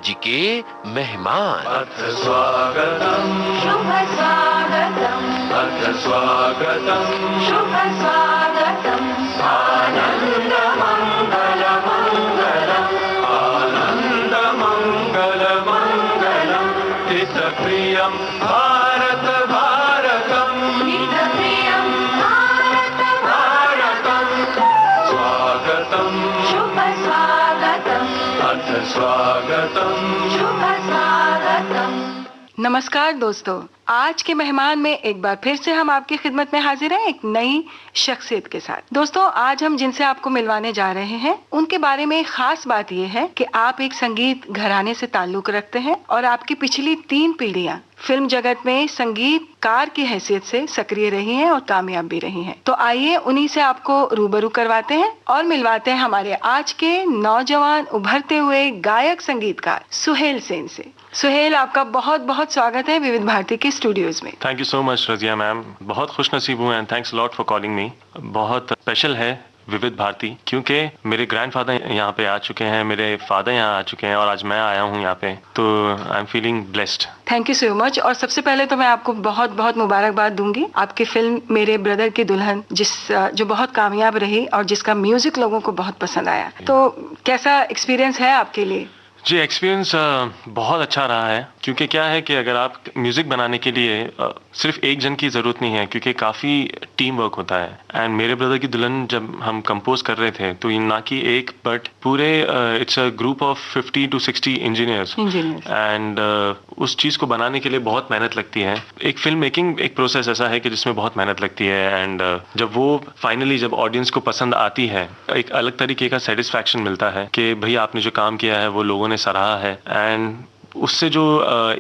आज के मेहमान। अथ स्वागतम् शुभ स्वागतम् अथ स्वागतम् शुभ स्वागतम् आनन्द मङ्गल मङ्गलम् आनन्द मङ्गल मङ्गलम् हितप्रियं भारत भारतम् हितप्रियं भारत भारतम् स्वागतम् शुभ स्वागतम् अथ स्वागतम् शुभ स्वागतम्। नमस्कार दोस्तों, आज के मेहमान में एक बार फिर से हम आपकी खिदमत में हाजिर हैं एक नई शख्सियत के साथ। दोस्तों, आज हम जिनसे आपको मिलवाने जा रहे हैं उनके बारे में खास बात यह है कि आप एक संगीत घराने से ताल्लुक रखते हैं और आपकी पिछली 3 पीढ़ियां फिल्म जगत में संगीतकार की हैसियत से सक्रिय रही हैं और कामयाब भी रही हैं। तो आइए उन्हीं से आपको रूबरू करवाते हैं और मिलवाते हैं हमारे आज के नौजवान उभरते हुए गायक संगीतकार सुहेल सेन से। सुहेल, आपका बहुत बहुत स्वागत है विविध भारती के स्टूडियोज में। Thank you so much Razia ma'am, बहुत खुश नसीब हूँ and thanks lot for calling me. बहुत स्पेशल है विविध भारती क्योंकि मेरे ग्रैंडफादर यहाँ पे आ चुके हैं, मेरे फादर यहाँ आ चुके हैं और आज मैं आया हूँ यहाँ पे, तो I am feeling blessed. Thank you so much. और सबसे पहले तो मैं आपको बहुत बहुत मुबारकबाद दूंगी आपकी फिल्म मेरे ब्रदर की दुल्हन जो बहुत कामयाब रही और जिसका म्यूजिक लोगों को बहुत पसंद आया। तो कैसा एक्सपीरियंस है आपके लिए? जी, एक्सपीरियंस बहुत अच्छा रहा है क्योंकि क्या है कि अगर आप म्यूज़िक बनाने के लिए सिर्फ एक जन की ज़रूरत नहीं है क्योंकि काफ़ी टीम वर्क होता है। एंड मेरे ब्रदर की दुल्हन जब हम कंपोज कर रहे थे तो ये ना कि एक बट पूरे it's a group of 50 to 60 engineers and उस चीज़ को बनाने के लिए बहुत मेहनत लगती है। एक फिल्म मेकिंग एक प्रोसेस ऐसा है कि जिसमें बहुत मेहनत लगती है एंड जब वो फाइनली जब ऑडियंस को पसंद आती है एक अलग तरीके का सेटिस्फैक्शन मिलता है कि भाई आपने जो काम किया है वो लोगों ने सराहा है एंड उससे जो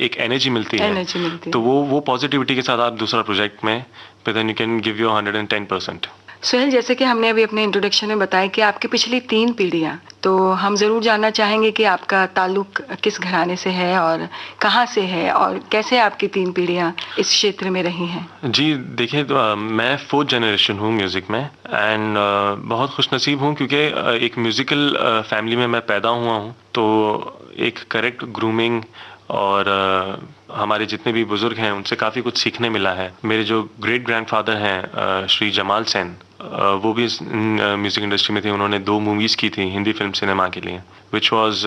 एक एनर्जी मिलती है तो वो पॉजिटिविटी के साथ आप दूसरा प्रोजेक्ट में फिर then you can give your 110%। Suhail, जैसे कि हमने अभी अपने इंट्रोडक्शन में बताया कि आपकी पिछली 3 पीढ़ियां, तो हम जरूर जानना चाहेंगे कि आपका ताल्लुक किस घराने से है और कहां से है और कैसे आपकी 3 पीढ़ियां इस क्षेत्र में रही हैं। जी देखिए, तो मैं 4th जनरेशन हूँ म्यूज़िक में एंड बहुत खुशनसीब हूँ क्योंकि एक म्यूज़िकल फैमिली में मैं पैदा हुआ हूँ, तो एक करेक्ट ग्रूमिंग और हमारे जितने भी बुजुर्ग हैं उनसे काफ़ी कुछ सीखने मिला है। मेरे जो ग्रेट ग्रैंडफादर हैं श्री जमाल सेन, वो भी म्यूज़िक इंडस्ट्री में थे। उन्होंने 2 मूवीज़ की थी हिंदी फिल्म सिनेमा के लिए, विच वाज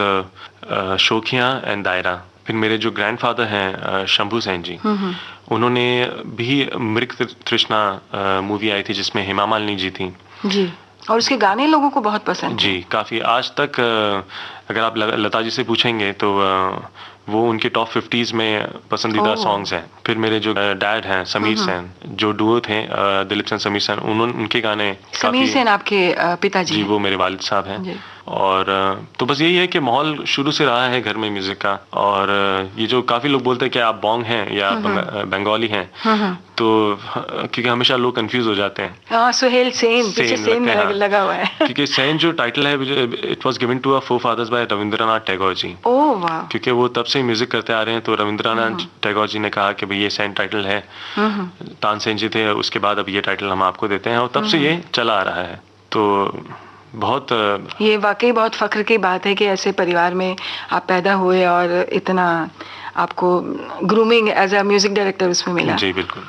शोखियाँ एंड दायरा। फिर मेरे जो ग्रैंडफादर हैं शंभू सेन जी, उन्होंने भी मृग तृष्णा मूवी आई थी जिसमें हेमा मालिनी जी थी जी, और उसके गाने लोगों को बहुत पसंद जी काफ़ी। आज तक अगर आप लता जी से पूछेंगे तो वो उनके टॉप 50s में पसंदीदा सॉन्ग्स हैं। फिर मेरे जो डैड हैं समीर सेन, जो डुओ थे दिलीप सेन समीर सेन, उनके गाने। समीर सेन आपके पिताजी? जी, वो मेरे वालिद साहब हैं। और तो बस यही है कि माहौल शुरू से रहा है घर में म्यूजिक का। और ये जो काफ़ी लोग बोलते हैं कि आप बोंग हैं या बंगाली हैं, तो क्योंकि हमेशा लोग कंफ्यूज हो जाते हैं। सुहेल सेन, पीछे सेन लगा हुआ है क्योंकि सेन जो टाइटल है it was given to our forefathers by Rabindranath Tagore ji. ओह वाह। क्योंकि वो तब से म्यूजिक करते आ रहे हैं, तो रविंद्रनाथ टैगोर जी ने कहा कि भाई ये सेन टाइटल है। तानसेन जी थे, उसके बाद अब ये टाइटल हम आपको देते हैं और तब से ये चला आ रहा है। तो बहुत ये वाकई बहुत फख्र की बात है कि ऐसे परिवार में आप पैदा हुए और इतना आपको grooming as a music director उसमें मिला। जी बिल्कुल।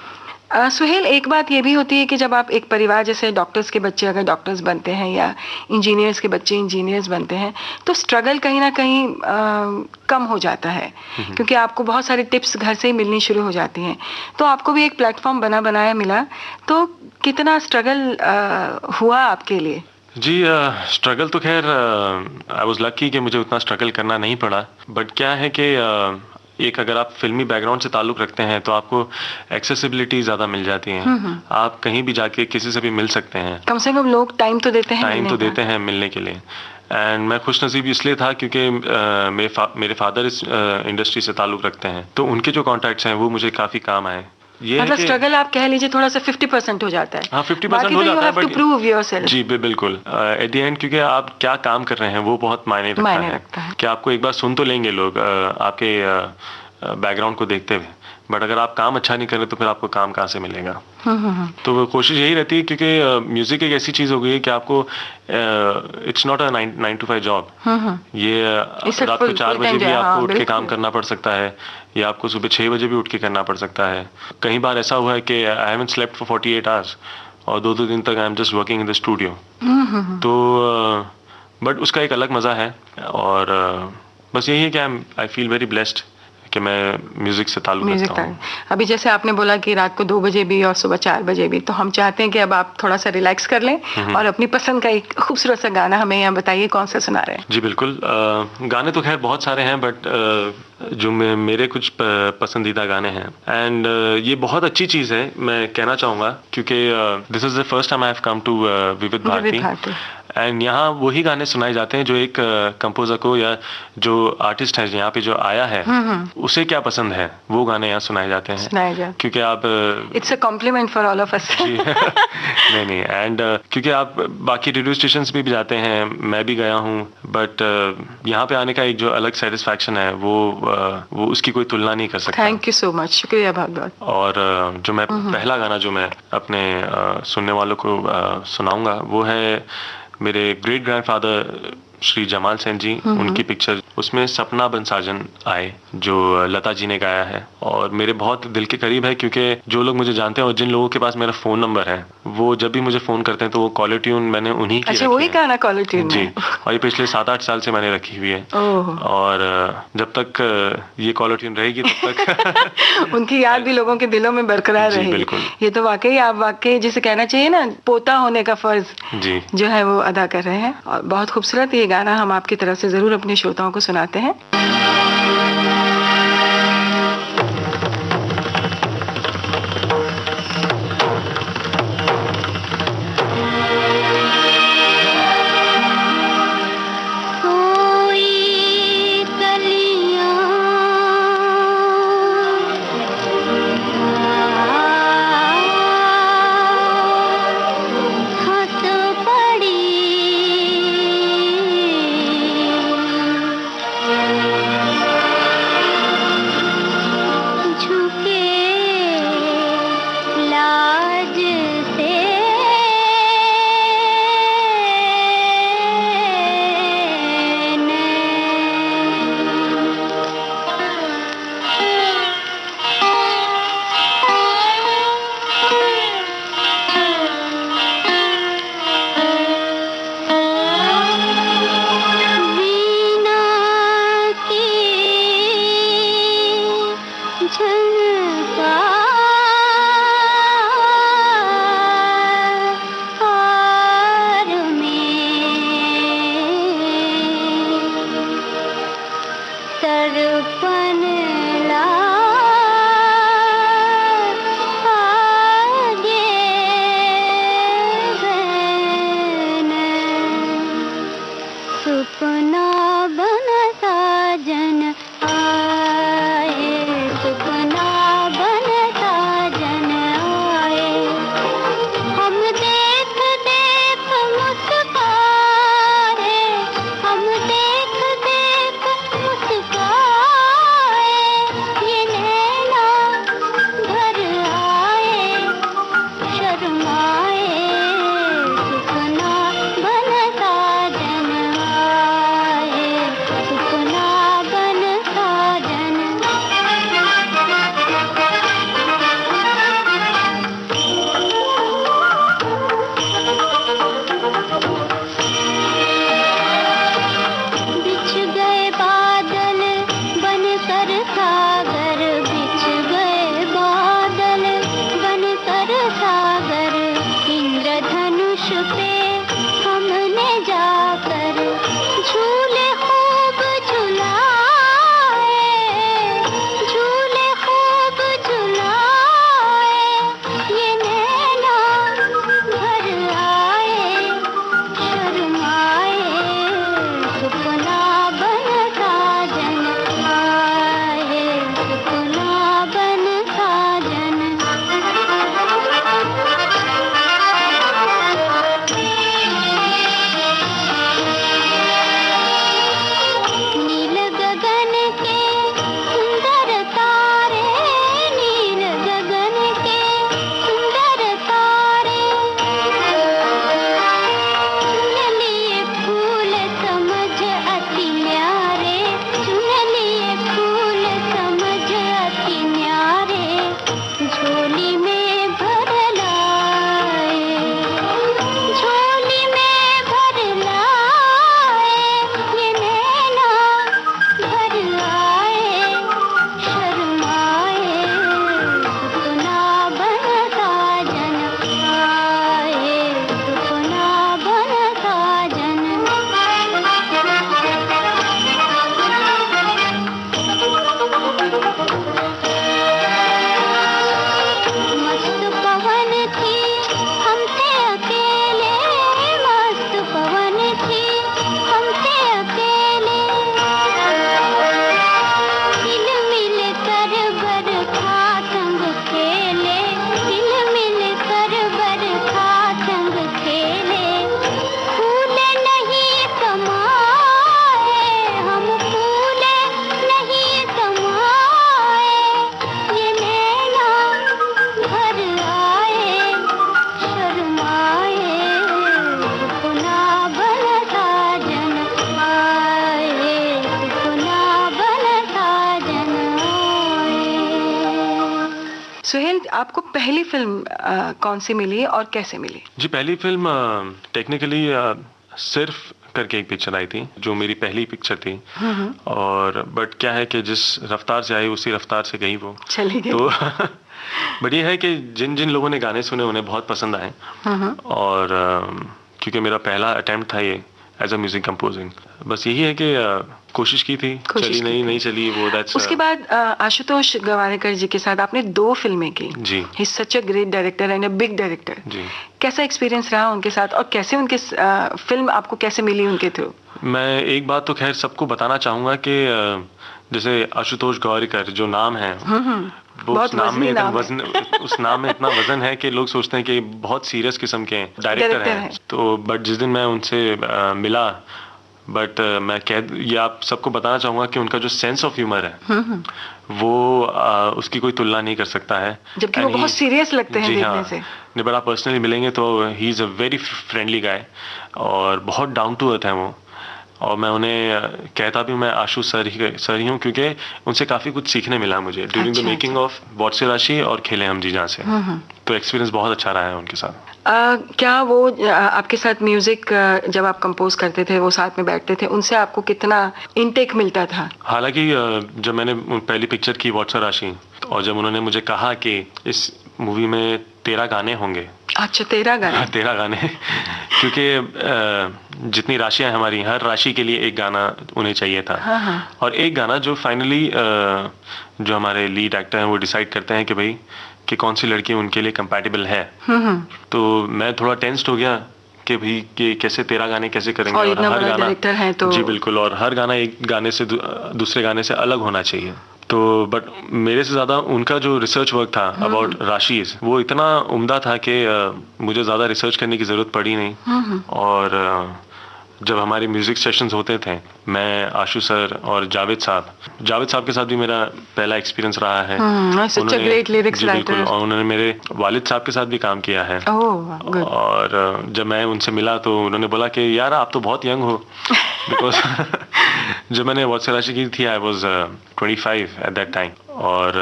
सुहेल, एक बात ये भी होती है कि जब आप एक परिवार जैसे डॉक्टर्स के बच्चे अगर डॉक्टर्स बनते हैं या इंजीनियर्स के बच्चे इंजीनियर्स बनते हैं तो स्ट्रगल कहीं ना कहीं कम हो जाता है क्योंकि आपको बहुत सारी टिप्स घर से ही मिलनी शुरू हो जाती हैं। तो आपको भी एक प्लेटफॉर्म बनाया मिला, तो कितना स्ट्रगल हुआ आपके लिए? जी स्ट्रगल तो खैर आई वाज लकी कि मुझे उतना स्ट्रगल करना नहीं पड़ा। बट क्या है कि एक अगर आप फिल्मी बैकग्राउंड से ताल्लुक़ रखते हैं तो आपको एक्सेसिबिलिटी ज़्यादा मिल जाती है। आप कहीं भी जाके किसी से भी मिल सकते हैं। कम से कम लोग टाइम तो देते हैं मिलने के लिए। एंड मैं खुशनसीब इसलिए था क्योंकि मेरे फादर इस इंडस्ट्री से ताल्लुक़ रखते हैं, तो उनके जो कॉन्टैक्ट्स हैं वो मुझे काफ़ी काम आए। ये मतलब स्ट्रगल आप कह लीजिए थोड़ा सा 50% हो जाता है। हाँ 50% हो जाता है, बट प्रूव योरसेल्फ। जी बिल्कुल। एट द एंड क्योंकि आप क्या काम कर रहे हैं वो बहुत मायने रखता है कि आपको एक बार सुन तो लेंगे लोग आपके बैकग्राउंड को देखते हुए, बट अगर आप काम अच्छा नहीं करें तो फिर आपको काम कहाँ से मिलेगा। तो वो कोशिश यही रहती है, क्योंकि म्यूजिक एक ऐसी चीज हो गई है कि आपको it's not a 9 to 5 job. ये रात को 4 बजे भी आपको उठ के काम करना पड़ सकता है, या आपको सुबह 6 बजे भी उठ के करना पड़ सकता है। कई बार ऐसा हुआ है कि I haven't slept for 48 hours और 2 दिन तक I am just working in the studio. तो बट उसका एक अलग मजा है, और बस यही है कि आई फील वेरी ब्लेस्ड कि मैं म्यूजिक से ताल्लुक रखता हूँ। अभी जैसे आपने बोला कि रात को 2 बजे भी और सुबह 4 बजे भी, तो हम चाहते हैं कि अब आप थोड़ा सा रिलैक्स कर लें और अपनी पसंद का एक खूबसूरत सा गाना हमें यहाँ बताइए, कौन सा सुना रहे हैं? जी बिल्कुल, गाने तो खैर बहुत सारे हैं, बट जो मेरे कुछ पसंदीदा गाने हैं, एंड ये बहुत अच्छी चीज़ है मैं कहना चाहूँगा, क्योंकि this is the first time I have come to Vividh Bharati, and यहाँ वही गाने सुनाए जाते हैं जो एक कंपोजर को या जो आर्टिस्ट है यहाँ पे जो आया है उसे क्या पसंद है, वो गाने यहाँ सुनाए जाते हैं। क्योंकि आप it's a compliment for all of us. नहीं, एंड क्योंकि आप बाकी रेडियो स्टेशन पे भी जाते हैं, मैं भी गया हूँ, बट यहाँ पे आने का एक जो अलग सेटिस्फैक्शन है वो उसकी कोई तुलना नहीं कर सकता। थैंक यू सो मच, शुक्रिया बहुत बहुत। और जो मैं पहला गाना जो मैं अपने सुनने वालों को सुनाऊंगा वो है मेरे ग्रेट ग्रैंडफादर श्री जमाल सेन जी, उनकी पिक्चर, उसमें सपना बन साजन आए जो लता जी ने गाया है, और मेरे बहुत दिल के करीब है, क्योंकि जो लोग मुझे जानते हैं और जिन लोगों के पास मेरा फोन नंबर है वो जब भी मुझे फोन करते हैं तो वो कॉलर ट्यून मैंने उन्हीं की। अच्छा, वही गाना कॉलर ट्यून? जी, और ये पिछले 7-8 साल से मैंने रखी हुई है, और जब तक ये कॉलर ट्यून रहेगी तब तक उनकी याद भी लोगों के दिलों में बरकरार रहेगी। बिल्कुल, ये तो वाकई आप वाकई जिसे कहना चाहिए ना, पोता होने का फर्ज जी जो है वो अदा कर रहे हैं, और बहुत खूबसूरत ये गाना हम आपकी तरफ से जरूर अपने श्रोताओं को सुनाते हैं। आपको पहली फिल्म कौन सी मिली और कैसे मिली? जी, पहली फिल्म टेक्निकली सिर्फ करके एक पिक्चर आई थी जो मेरी पहली पिक्चर थी। और बट क्या है कि जिस रफ्तार से आई उसी रफ्तार से गई वो चली गई। तो बट ये है कि जिन जिन लोगों ने गाने सुने उन्हें बहुत पसंद आए। और क्योंकि मेरा पहला अटेम्प्ट था ये एज अ म्यूजिक कंपोजिंग, बस यही है कि कोशिश की थी, चली नहीं चली वो दैट्स। उसके बाद आशुतोष गवारेकर जी के साथ आपने 2 फिल्में की। जी। He is such a great director and a big director. जी। कैसा एक्सपीरियंस रहा उनके साथ और कैसे उनके फिल्म आपको कैसे मिली उनके थ्रू? मैं एक बात तो खैर सबको बताना चाहूंगा कि जैसे आशुतोष गवारिकर जो नाम है वो बहुत उस नाम में वजनी इतना नाम है। वजन उस नाम में इतना वजन है कि लोग सोचते हैं कि बहुत सीरियस किस्म के डायरेक्टर Director हैं। हैं। तो बट जिस दिन मैं उनसे मिला, बट मैं ये आप सबको बताना चाहूंगा कि उनका जो सेंस ऑफ ह्यूमर है वो उसकी कोई तुलना नहीं कर सकता है। जबकि वो And बहुत serious लगते हैं जी देखने हाँ, से। नहीं, बट आप पर्सनली मिलेंगे तो he is a very friendly guy और बहुत डाउन टू अर्थ है वो। और मैं उन्हें कहता भी मैं आशु सर ही हूँ क्योंकि उनसे काफ़ी कुछ सीखने मिला मुझे ड्यूरिंग द अच्छा, मेकिंग ऑफ बहुत से राशि और खेले हम जी जहाँ से। तो एक्सपीरियंस बहुत अच्छा रहा है उनके साथ। क्या वो आपके साथ म्यूजिक जब आप कंपोज करते थे वो साथ में बैठते थे, उनसे आपको कितना इनटेक मिलता था? हालांकि जब मैंने पहली पिक्चर की वॉट्सर राशि और जब उन्होंने मुझे कहा कि इस मूवी में 13 गाने होंगे। अच्छा, 13 गाने? 13 गाने क्योंकि जितनी राशियां हमारी, हर राशि के लिए एक गाना उन्हें चाहिए था। और एक गाना जो फाइनली जो हमारे लीड एक्टर हैं वो डिसाइड करते हैं कि भाई कि कौन सी लड़की उनके लिए कंपैटिबल है। तो मैं थोड़ा टेंस्ड हो गया कि भाई कि कैसे 13 गाने कैसे करेंगे, और इतना हर बड़ा गाना डायरेक्टर है तो। जी बिल्कुल, और हर गाना एक गाने से दूसरे गाने से अलग होना चाहिए। तो बट मेरे से ज़्यादा उनका जो रिसर्च वर्क था अबाउट राशीज वो इतना उम्दा था कि मुझे ज़्यादा रिसर्च करने की ज़रूरत पड़ी नहीं। और जब हमारे म्यूजिक सेशंस होते थे, मैं आशु सर और जावेद साहब के साथ भी मेरा पहला एक्सपीरियंस रहा है। such a great lyrics जी बिल्कुल, writer. और उन्होंने मेरे वालिद साहब के साथ भी काम किया है। good. और जब मैं उनसे मिला तो उन्होंने बोला कि यार आप तो बहुत यंग हो बिकॉज जब मैंने वॉट्सएप राशि की थी I was 25 at that time. और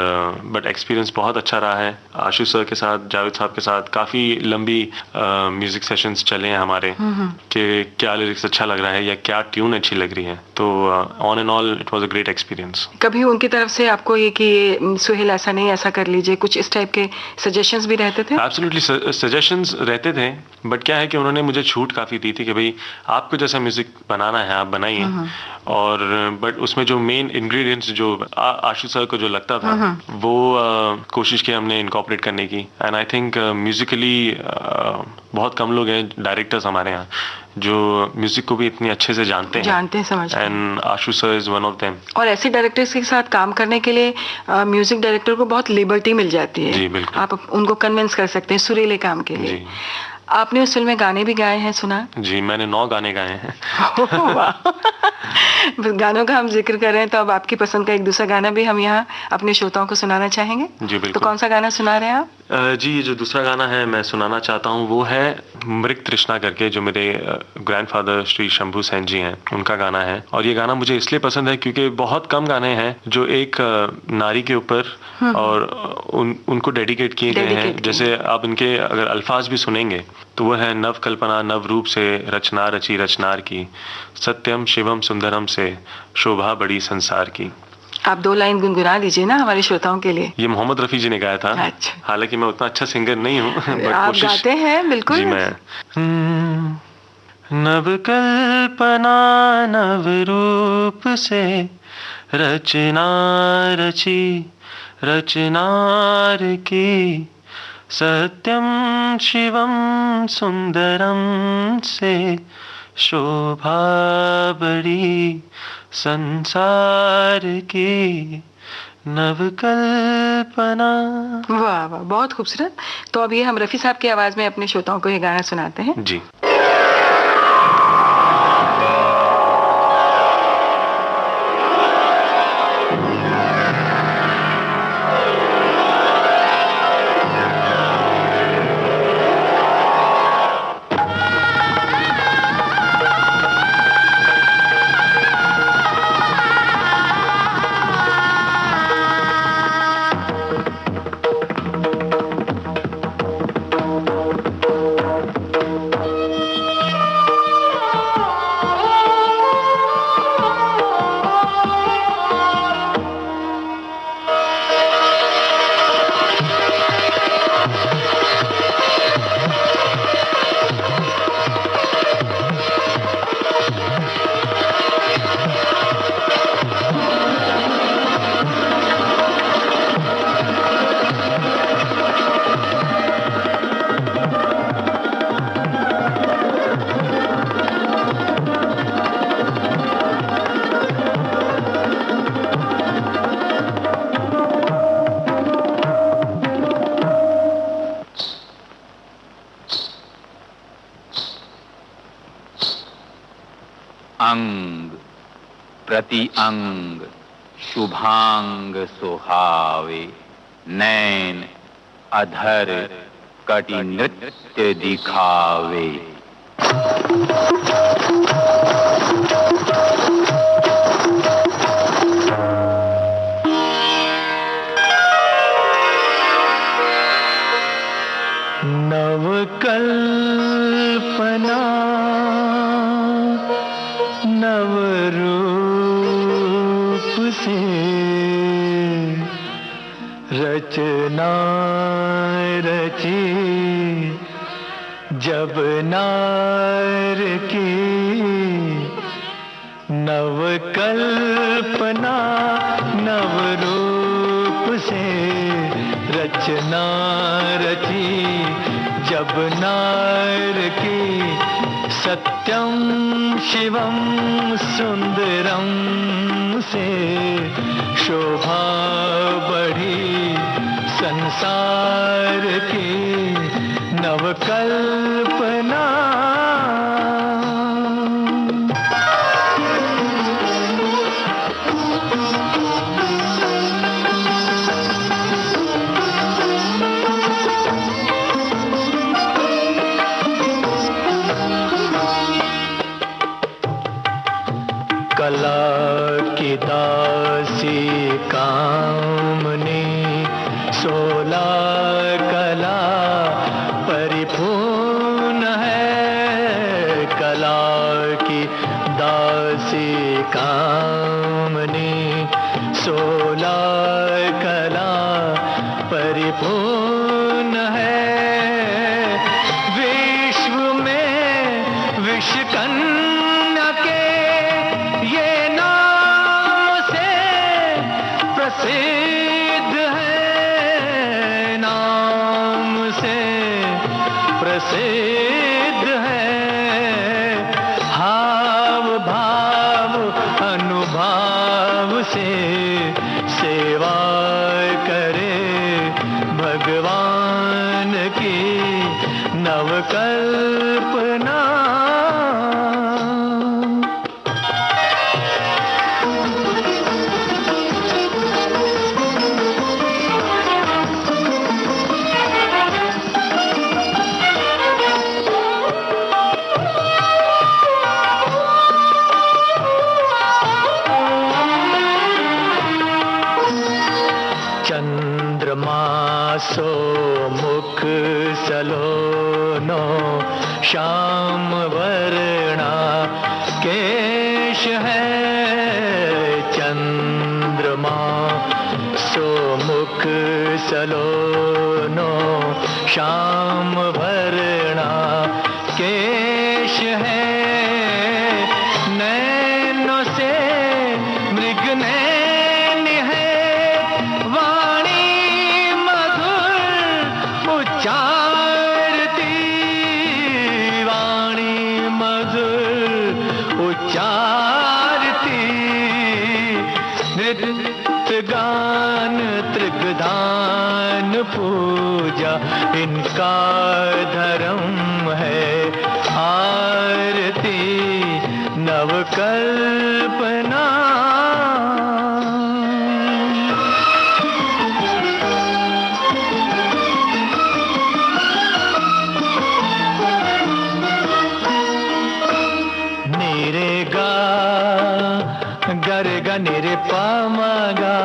बट एक्सपीरियंस बहुत अच्छा रहा है आशु सर के साथ, जावेद साहब के साथ। काफ़ी लंबी म्यूजिक सेशंस चले हैं हमारे कि क्या लिरिक्स अच्छा लग रहा है या क्या ट्यून अच्छी लग रही है। तो on and all it was a great experience. कभी उनकी तरफ से आपको ये कि सुहेल ऐसा नहीं ऐसा कर लीजिए, कुछ इस टाइप के सजेशंस भी रहते थे? एब्सोल्युटली सजेशंस रहते थे, बट क्या है कि उन्होंने मुझे छूट काफ़ी दी थी कि भाई आपको जैसा म्यूजिक बनाना है आप बनाइए। और बट उसमें जो मेन इंग्रेडिएंट्स जो आशु सर को जो लगता था वो कोशिश की हमने इनकॉर्पोरेट करने की। एंड आई थिंक म्यूजिकली बहुत कम लोग हैं डायरेक्टर्स हमारे यहाँ जो म्यूजिक को भी इतनी अच्छे से जानते हैं समझते हैं। And Ashu sir is one of them. और ऐसे डायरेक्टर्स के साथ काम करने के लिए म्यूजिक डायरेक्टर को बहुत लिबर्टी मिल जाती है। जी बिल्कुल, आप उनको कन्विंस कर सकते हैं सुरीले काम के लिए। जी। आपने उस फिल्म में गाने भी गाए हैं सुना? जी, मैंने 9 गाने गाए हैं। गानों का हम जिक्र कर रहे हैं तो अब आपकी पसंद का एक दूसरा गाना भी हम यहाँ अपने श्रोताओं को सुनाना चाहेंगे। जी बिल्कुल। तो कौन सा गाना सुना रहे हैं आप? जी, जो दूसरा गाना है मैं सुनाना चाहता हूँ वो है मृग तृष्णा करके, जो मेरे ग्रैंडफादर श्री शंभू सेन जी हैं उनका गाना है। और ये गाना मुझे इसलिए पसंद है क्योंकि बहुत कम गाने हैं जो एक नारी के ऊपर और उनको डेडिकेट किए गए हैं। जैसे आप इनके अगर अल्फाज भी सुनेंगे तो वो है नव कल्पना नव रूप से रचना रची रचनार की, सत्यम शिवम सुंदरम से शोभा बड़ी संसार की। आप 2 लाइन गुनगुना दीजिए ना हमारे श्रोताओं के लिए। ये मोहम्मद रफी जी ने गाया था। अच्छा। हालांकि मैं उतना अच्छा सिंगर नहीं हूँ बट आप कोशिश गाते हैं बिल्कुल। जी मैं नव कल्पना नव रूप से रचना रची रचनार की, सत्यम शिवम सुंदरम से शोभा बड़ी संसार की, नवकल्पना। वाह वाह, बहुत खूबसूरत। तो अब ये हम रफी साहब की आवाज में अपने श्रोताओं को ये गाना सुनाते हैं। जी। अंग प्रति अंग शुभांग सुहावे, नैन अधर कटि नृत्य दिखावे। नवकल्पना नवरूप से रचना रची जब नार की, नवकल्पना नवरूप से रचना रची जब नार की, सत्यम शिवम सुंदरम से शोभा बढ़ी संसार की, नवकल्पना। कला की दासी कामनी, 16 कला परिपूर्ण है। कला की दासी कामनी, 16 कला परिपूर्ण है। विश्व में विश्वकन्या के ये नाम से प्रसिद्ध है, नाम से प्रसिद्ध है। हाव भाव अनुभाव से सेवा करे भगवान की, नवकल्पना। चंद्रमा सो मुख सलोनो, श्याम वर्णा केश है। चंद्रमा सो मुख सलोनो, श्याम वर्णा केश है। नैनों से मृग नैन है, वाणी मधुर उच्चारती, वाणी मधुर उच्चारती। नृत्य गान त्रिगदान पूजा इनका धर्म है। आरती नवकल्पना। नीरे गा गरे गा निरे पा मगा,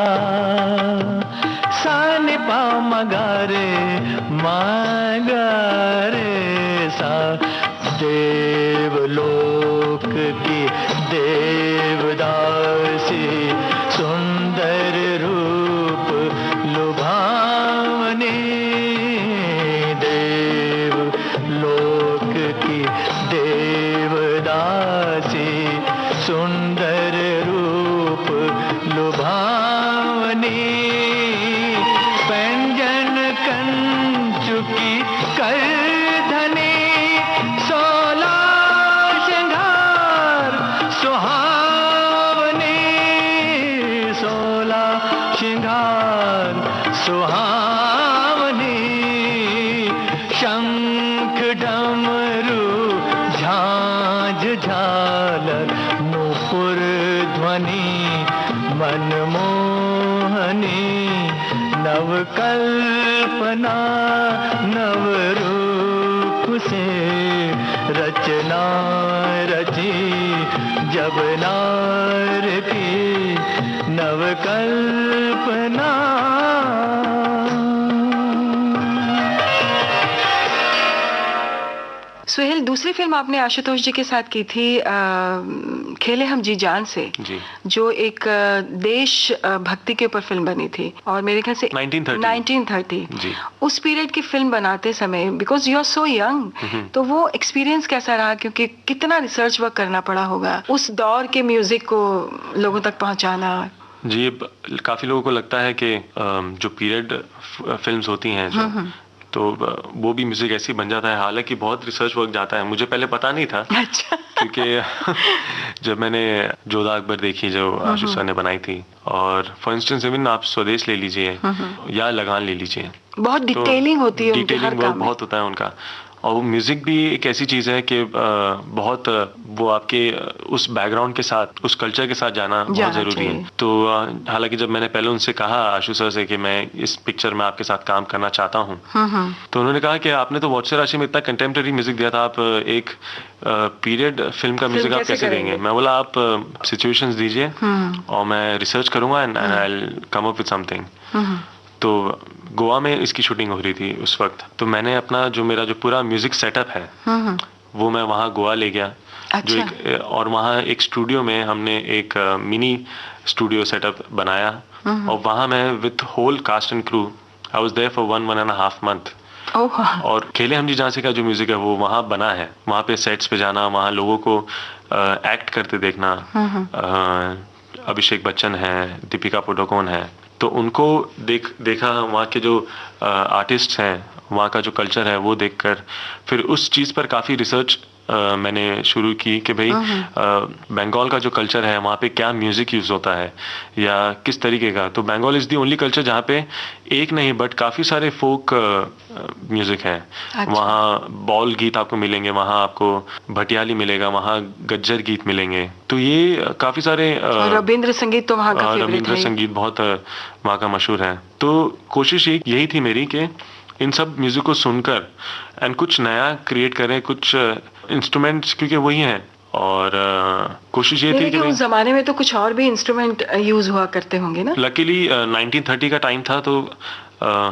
सा नि पा मगा रे मगा रे सा। देवलोक की देवदासी, सुंदर रूप लुभावनी। देवलोक की देवदासी, सुंदर रूप लुभावनी। व्यंजन कंचुकी करधनी, 16 श्रृंगार सुहावनी। 16 श्रृंगार सुहावनी। शंख डमरू झांझ झालर सुहानी मनमोहनी नवकल्पना नव रूप से रचना रची जब नार की नवकल्पना। सुहेल, दूसरी फिल्म आपने आशुतोष जी के साथ की थी खेले हम जी जान से जी। जो एक देश भक्ति के ऊपर फिल्म बनी थी और मेरे ख्याल से 1930 जी। उस पीरियड की फिल्म बनाते समय because you are so young, तो वो एक्सपीरियंस कैसा रहा? क्योंकि कितना रिसर्च वर्क करना पड़ा होगा उस दौर के म्यूजिक को लोगों तक पहुंचाना। जी, काफी लोगों को लगता है कि जो पीरियड फिल्म्स होती हैं तो वो भी म्यूजिक ऐसे ही बन जाता है, हालांकि बहुत रिसर्च वर्क जाता है। मुझे पहले पता नहीं था। अच्छा। क्योंकि जब मैंने जोधा अकबर देखी जो आशु सर ने बनाई थी, और फॉर इंस्टेंस इवन आप स्वदेश ले लीजिए या लगान ले लीजिए, बहुत डिटेलिंग होती है उनके हर काम में। बहुत होता है उनका। और वो म्यूजिक भी एक ऐसी चीज है कि बहुत वो आपके उस बैकग्राउंड के साथ, उस कल्चर के साथ जाना बहुत जरूरी है। तो हालांकि जब मैंने पहले उनसे कहा आशु सर से कि मैं इस पिक्चर में आपके साथ काम करना चाहता हूँ, तो उन्होंने कहा कि आपने तो वॉच से राशि में इतना कंटेम्प्रेरी म्यूजिक दिया था, आप एक पीरियड फिल्म का म्यूजिक आप कैसे देंगे? मैं बोला आप सिचुएशंस दीजिए और मैं रिसर्च करूंगा and I will come up with something. तो गोवा में इसकी शूटिंग हो रही थी उस वक्त, तो मैंने अपना जो मेरा जो पूरा म्यूजिक सेटअप है वो मैं वहाँ गोवा ले गया। अच्छा। जो एक, और वहाँ एक स्टूडियो में हमने एक मिनी स्टूडियो सेटअप बनाया और वहाँ मैं with whole cast and crew I was there for 1.5 month। और खेले हम जी जान से का जो म्यूजिक है वो वहाँ बना है। वहाँ पे सेट्स पे जाना, वहाँ लोगों को एक्ट करते देखना, अभिषेक बच्चन है, दीपिका पादुकोण है, तो उनको देखा, वहाँ के जो आर्टिस्ट हैं, वहाँ का जो कल्चर है वो देखकर फिर उस चीज़ पर काफ़ी रिसर्च मैंने शुरू की कि भाई बंगाल का जो कल्चर है वहाँ पे क्या म्यूज़िक यूज़ होता है या किस तरीके का। तो Bengal is the only culture जहाँ पे एक नहीं बट काफ़ी सारे फोक म्यूज़िक हैं। अच्छा। वहाँ बॉल गीत आपको मिलेंगे, वहाँ आपको भटियाली मिलेगा, वहाँ गज्जर गीत मिलेंगे। तो ये काफ़ी सारे रविंद्र संगीत तो वहाँ का फेवरेट है। रविंद्र संगीत बहुत वहाँ का मशहूर है। तो कोशिश यही थी मेरी कि इन सब म्यूजिक को सुनकर एंड कुछ नया क्रिएट करें, कुछ इंस्ट्रूमेंट्स क्योंकि वही हैं, और कोशिश ये थी कि उस जमाने में तो कुछ और भी इंस्ट्रूमेंट यूज हुआ करते होंगे ना। लकीली 1930 का टाइम था तो